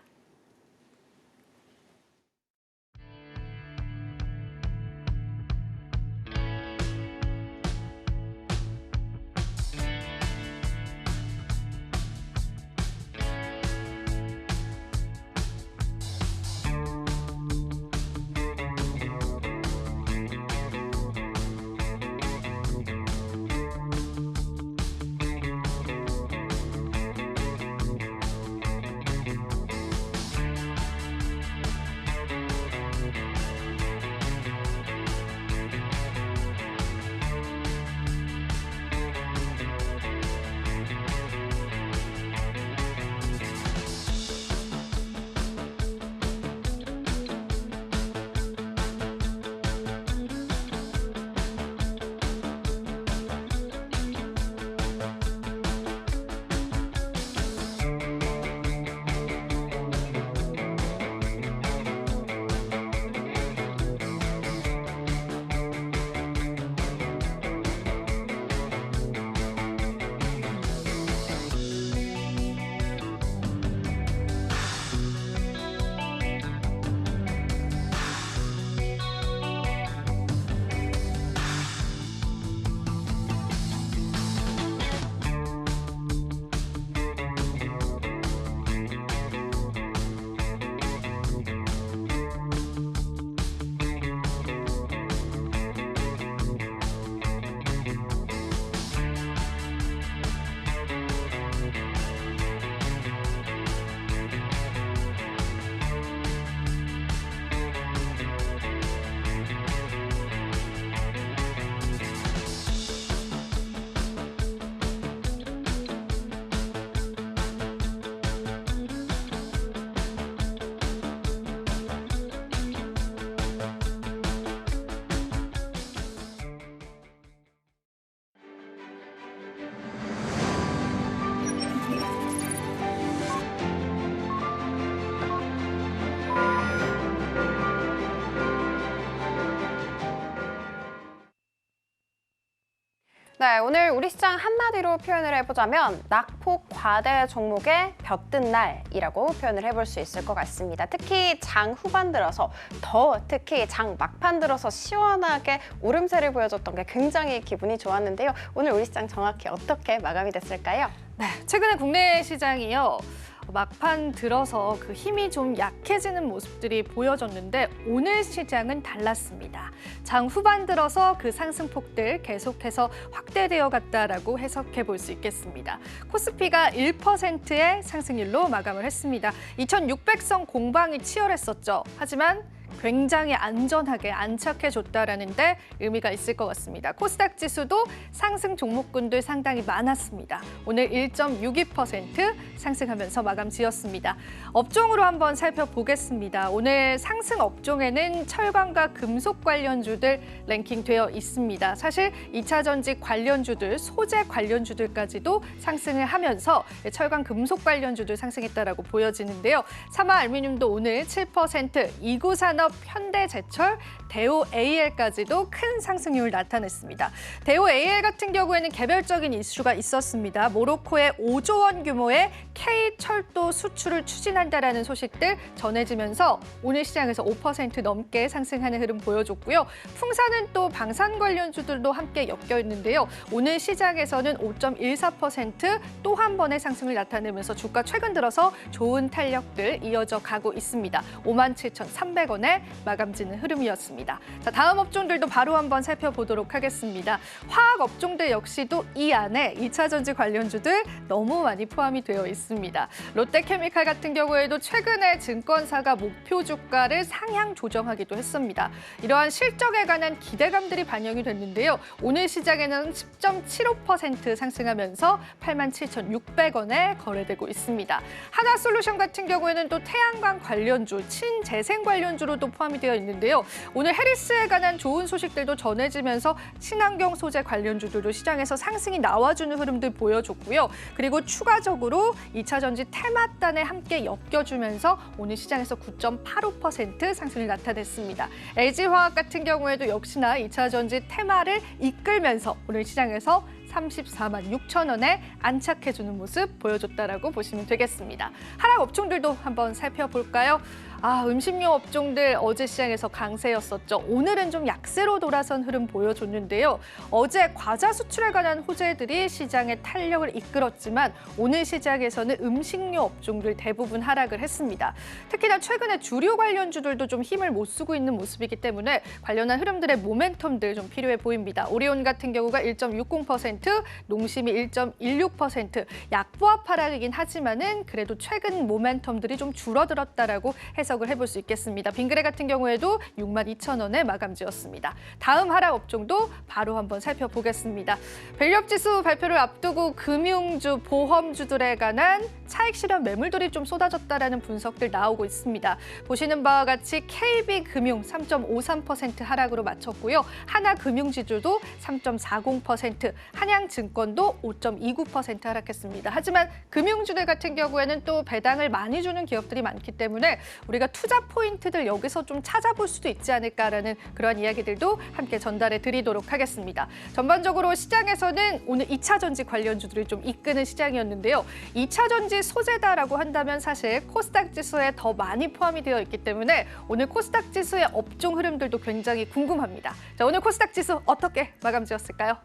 네, 오늘 우리 시장 한마디로 표현을 해보자면 낙폭 과대 종목의 볕든 날이라고 표현을 해볼 수 있을 것 같습니다. 특히 장 후반 들어서 특히 장 막판 들어서 시원하게 오름세를 보여줬던 게 굉장히 기분이 좋았는데요. 오늘 우리 시장 정확히 어떻게 마감이 됐을까요? 네, 최근에 국내 시장이요. 막판 들어서 그 힘이 좀 약해지는 모습들이 보여졌는데 오늘 시장은 달랐습니다. 장 후반 들어서 그 상승폭들 계속해서 확대되어 갔다라고 해석해 볼 수 있겠습니다. 코스피가 1%의 상승률로 마감을 했습니다. 2600선 공방이 치열했었죠. 하지만 굉장히 안전하게 안착해줬다라는 데 의미가 있을 것 같습니다. 코스닥 지수도 상승 종목군들 상당히 많았습니다. 오늘 1.62% 상승하면서 마감 지었습니다. 업종으로 한번 살펴보겠습니다. 오늘 상승 업종에는 철강과 금속 관련주들 랭킹되어 있습니다. 사실 2차 전지 관련주들, 소재 관련주들까지도 상승을 하면서 철강 금속 관련주들 상승했다라고 보여지는데요. 사마 알루미늄도 오늘 7%, 이구산업, 현대제철, 대우 AL까지도 큰 상승률을 나타냈습니다. 대우 AL 같은 경우에는 개별적인 이슈가 있었습니다. 모로코의 5조 원 규모의 K철도 수출을 추진한다라는 소식들 전해지면서 오늘 시장에서 5% 넘게 상승하는 흐름 보여줬고요. 풍사는 또 방산 관련주들도 함께 엮여 있는데요. 오늘 시장에서는 5.14% 또 한 번의 상승을 나타내면서 주가 최근 들어서 좋은 탄력들 이어져 가고 있습니다. 57,300원에 마감지는 흐름이었습니다. 자, 다음 업종들도 바로 한번 살펴보도록 하겠습니다. 화학 업종들 역시도 이 안에 2차 전지 관련주들 너무 많이 포함이 되어 있습니다. 롯데케미칼 같은 경우에도 최근에 증권사가 목표 주가를 상향 조정하기도 했습니다. 이러한 실적에 관한 기대감들이 반영이 됐는데요. 오늘 시장에는 10.75% 상승하면서 87,600원에 거래되고 있습니다. 하나솔루션 같은 경우에는 또 태양광 관련주, 친재생 관련주로도 포함이 되어 있는데요. 오늘 해리스에 관한 좋은 소식들도 전해지면서 친환경 소재 관련주들도 시장에서 상승이 나와주는 흐름들 보여줬고요. 그리고 추가적으로 2차 전지 테마단에 함께 엮여주면서 오늘 시장에서 9.85% 상승을 나타냈습니다. LG화학 같은 경우에도 역시나 2차 전지 테마를 이끌면서 오늘 시장에서 34만 6천 원에 안착해주는 모습 보여줬다라고 보시면 되겠습니다. 하락 업종들도 한번 살펴볼까요? 음식료 업종들 어제 시장에서 강세였었죠. 오늘은 좀 약세로 돌아선 흐름 보여줬는데요. 어제 과자 수출에 관한 호재들이 시장의 탄력을 이끌었지만 오늘 시장에서는 음식료 업종들 대부분 하락을 했습니다. 특히나 최근에 주류 관련주들도 좀 힘을 못 쓰고 있는 모습이기 때문에 관련한 흐름들의 모멘텀들 좀 필요해 보입니다. 오리온 같은 경우가 1.60%, 농심이 1.16%, 약보합 하락이긴 하지만은 그래도 최근 모멘텀들이 좀 줄어들었다라고 해석을 해볼 수 있겠습니다. 빙그레 같은 경우에도 62,000원에 마감지었습니다. 다음 하락 업종도 바로 한번 살펴보겠습니다. 밸류업지수 발표를 앞두고 금융주, 보험주들에 관한 차익 실현 매물들이 좀 쏟아졌다라는 분석들 나오고 있습니다. 보시는 바와 같이 KB금융 3.53% 하락으로 마쳤고요. 하나금융지주도 3.40%, 한양증권도 5.29% 하락했습니다. 하지만 금융주들 같은 경우에는 또 배당을 많이 주는 기업들이 많기 때문에 우리가 투자 포인트들 여기서 좀 찾아볼 수도 있지 않을까라는 그런 이야기들도 함께 전달해 드리도록 하겠습니다. 전반적으로 시장에서는 오늘 2차 전지 관련주들이 좀 이끄는 시장이었는데요. 2차 전지 소재다라고 한다면 사실 코스닥 지수에 더 많이 포함이 되어 있기 때문에 오늘 코스닥 지수의 업종 흐름들도 굉장히 궁금합니다. 자, 오늘 코스닥 지수 어떻게 마감 지었을까요?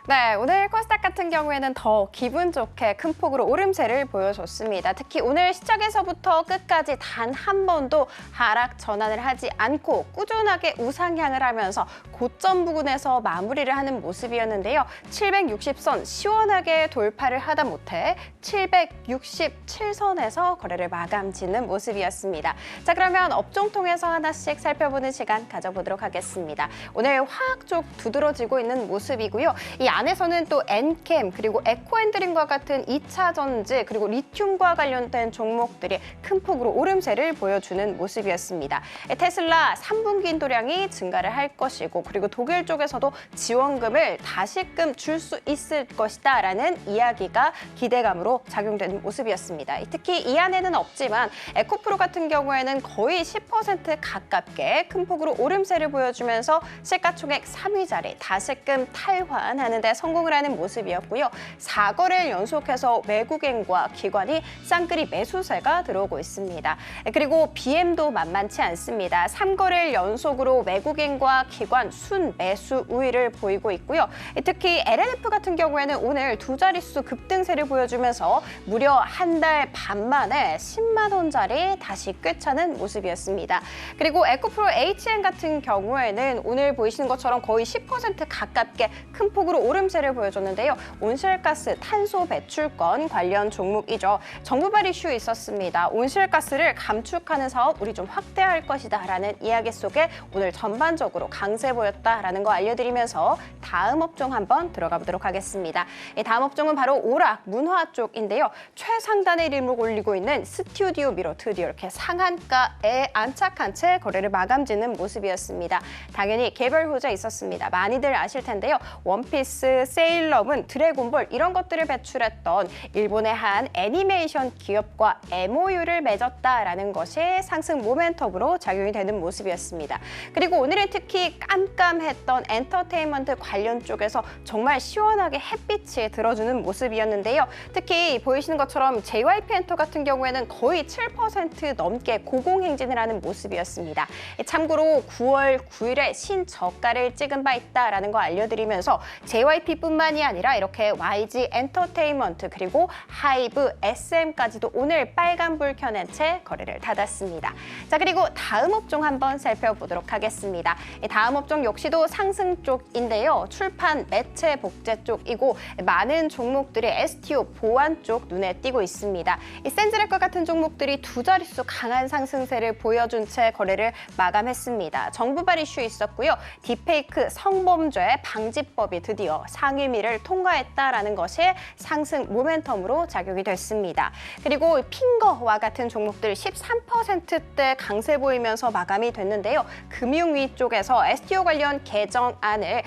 네, 오늘 코스닥 같은 경우에는 더 기분 좋게 큰 폭으로 오름세를 보여줬습니다. 특히 오늘 시작에서부터 끝까지 단 한 번도 하락 전환을 하지 않고 꾸준하게 우상향을 하면서 고점 부근에서 마무리를 하는 모습이었는데요. 760선 시원하게 돌파를 하다 못해 767선에서 거래를 마감 짓는 모습이었습니다. 자, 그러면 업종 통해서 하나씩 살펴보는 시간 가져보도록 하겠습니다. 오늘 화학 쪽 두드러지고 있는 모습이고요. 이 안에서는 또 엔캠 그리고 에코엔드림과 같은 2차 전지 그리고 리튬과 관련된 종목들이 큰 폭으로 오름세를 보여주는 모습이었습니다. 테슬라 3분기 인도량이 증가를 할 것이고 그리고 독일 쪽에서도 지원금을 다시금 줄 수 있을 것이다라는 이야기가 기대감으로 작용되는 모습이었습니다. 특히 이 안에는 없지만 에코프로 같은 경우에는 거의 10% 가깝게 큰 폭으로 오름세를 보여주면서 시가총액 3위 자리 다시금 탈환하는 유지하는 데 성공을 하는 모습이었고요. 4거래일 연속해서 외국인과 기관이 쌍끌이 매수세가 들어오고 있습니다. 그리고 BM도 만만치 않습니다. 3거래일 연속으로 외국인과 기관 순매수 우위를 보이고 있고요. 특히 LNF 같은 경우에는 오늘 두 자릿수 급등세를 보여주면서 무려 한 달 반 만에 10만 원짜리 다시 꿰차는 모습이었습니다. 그리고 에코프로 HN 같은 경우에는 오늘 보이시는 것처럼 거의 10% 가깝게 큰 폭으로 오름세를 보여줬는데요. 온실가스 탄소 배출권 관련 종목이죠. 정부 발의 이슈 있었습니다. 온실가스를 감축하는 사업 우리 좀 확대할 것이다라는 이야기 속에 오늘 전반적으로 강세 보였다라는 거 알려드리면서 다음 업종 한번 들어가 보도록 하겠습니다. 다음 업종은 바로 오락 문화 쪽인데요. 최상단의 이름을 올리고 있는 스튜디오 미러 드디어 이렇게 상한가에 안착한 채 거래를 마감짓는 모습이었습니다. 당연히 개별 호재 있었습니다. 많이들 아실 텐데요. 원피스, 세일러문, 드래곤볼 이런 것들을 배출했던 일본의 한 애니메이션 기업과 MOU를 맺었다라는 것이 상승 모멘텀으로 작용이 되는 모습이었습니다. 그리고 오늘은 특히 깜깜했던 엔터테인먼트 관련 쪽에서 정말 시원하게 햇빛이 들어주는 모습이었는데요. 특히 보이시는 것처럼 JYP 엔터 같은 경우에는 거의 7% 넘게 고공행진을 하는 모습이었습니다. 참고로 9월 9일에 신저가를 찍은 바 있다라는 거 알려드리면서 JYP뿐만이 아니라 이렇게 YG 엔터테인먼트 그리고 하이브, SM까지도 오늘 빨간불 켜낸 채 거래를 닫았습니다. 자, 그리고 다음 업종 한번 살펴보도록 하겠습니다. 다음 업종 역시도 상승 쪽인데요. 출판, 매체, 복제 쪽이고 많은 종목들이 STO, 보안 쪽 눈에 띄고 있습니다. 이 센즈렉과 같은 종목들이 두 자릿수 강한 상승세를 보여준 채 거래를 마감했습니다. 정부 발의 이슈 있었고요. 딥페이크 성범죄 방지법이 드디어 상임위를 통과했다라는 것이 상승 모멘텀으로 작용이 됐습니다. 그리고 핑거와 같은 종목들 13%대 강세 보이면서 마감이 됐는데요. 금융위 쪽에서 STO 관련 개정안을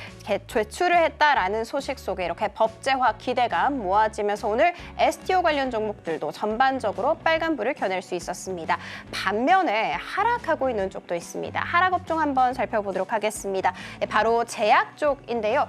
제출을 했다라는 소식 속에 이렇게 법제화 기대감 모아지면서 오늘 STO 관련 종목들도 전반적으로 빨간불을 켜낼 수 있었습니다. 반면에 하락하고 있는 쪽도 있습니다. 하락 업종 한번 살펴보도록 하겠습니다. 바로 제약 쪽인데요.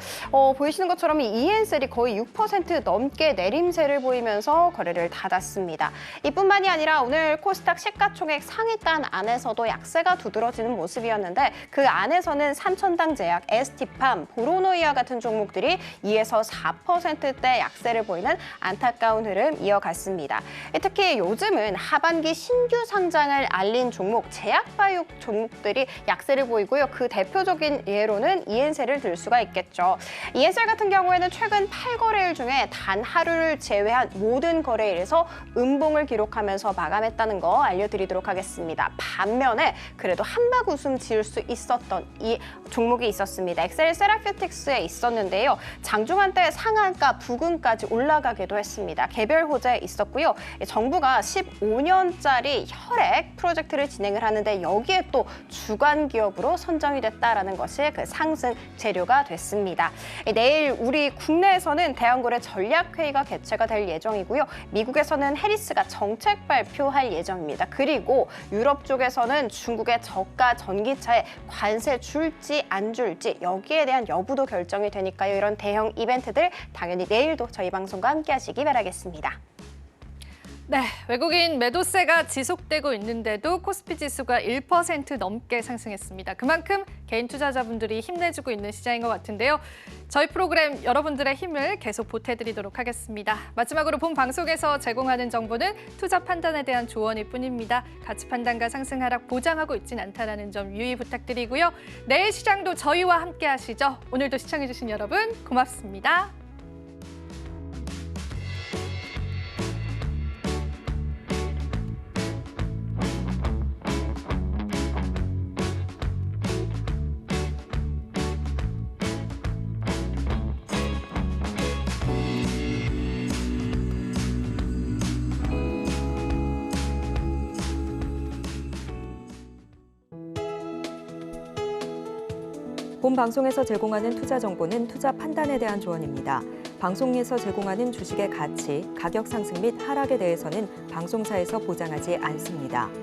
보이시는 것처럼 이 EN셀이 거의 6% 넘게 내림세를 보이면서 거래를 닫았습니다. 이뿐만이 아니라 오늘 코스닥 시가총액 상위단 안에서도 약세가 두드러지는 모습이었는데 그 안에서는 삼천당 제약, ST팜, 보로노이와 같은 종목들이 2에서 4%대 약세를 보이는 안타까운 흐름 이어갔습니다. 특히 요즘은 하반기 신규 상장을 알린 종목, 제약바이오 종목들이 약세를 보이고요. 그 대표적인 예로는 EN셀을 들 수가 있겠죠. EN셀 같은 경우에는 최근 8거래일 중에 단 하루를 제외한 모든 거래일에서 음봉을 기록하면서 마감했다는 거 알려드리도록 하겠습니다. 반면에 그래도 한박 웃음 지을 수 있었던 이 종목이 있었습니다. 엑셀 세라퓨틱스에 있었는데요. 장중한 때 상한가 부근까지 올라가기도 했습니다. 개별 호재 있었고요. 정부가 15년짜리 혈액 프로젝트를 진행을 하는데 여기에 또 주관 기업으로 선정이 됐다라는 것이 그 상승 재료가 됐습니다. 내일 우리 국내에서는 대한고래 전략회의가 개최가 될 예정이고요. 미국에서는 해리스가 정책 발표할 예정입니다. 그리고 유럽 쪽에서는 중국의 저가 전기차에 관세 줄지 안 줄지 여기에 대한 여부도 결정이 되니까요. 이런 대형 이벤트들 당연히 내일도 저희 방송과 함께 하시기 바라겠습니다. 네, 외국인 매도세가 지속되고 있는데도 코스피 지수가 1% 넘게 상승했습니다. 그만큼 개인 투자자분들이 힘내주고 있는 시장인 것 같은데요. 저희 프로그램 여러분들의 힘을 계속 보태드리도록 하겠습니다. 마지막으로 본 방송에서 제공하는 정보는 투자 판단에 대한 조언일 뿐입니다. 가치 판단과 상승 하락 보장하고 있진 않다는 점 유의 부탁드리고요. 내일 시장도 저희와 함께 하시죠. 오늘도 시청해주신 여러분 고맙습니다. 본 방송에서 제공하는 투자 정보는 투자 판단에 대한 조언입니다. 방송에서 제공하는 주식의 가치, 가격 상승 및 하락에 대해서는 방송사에서 보장하지 않습니다.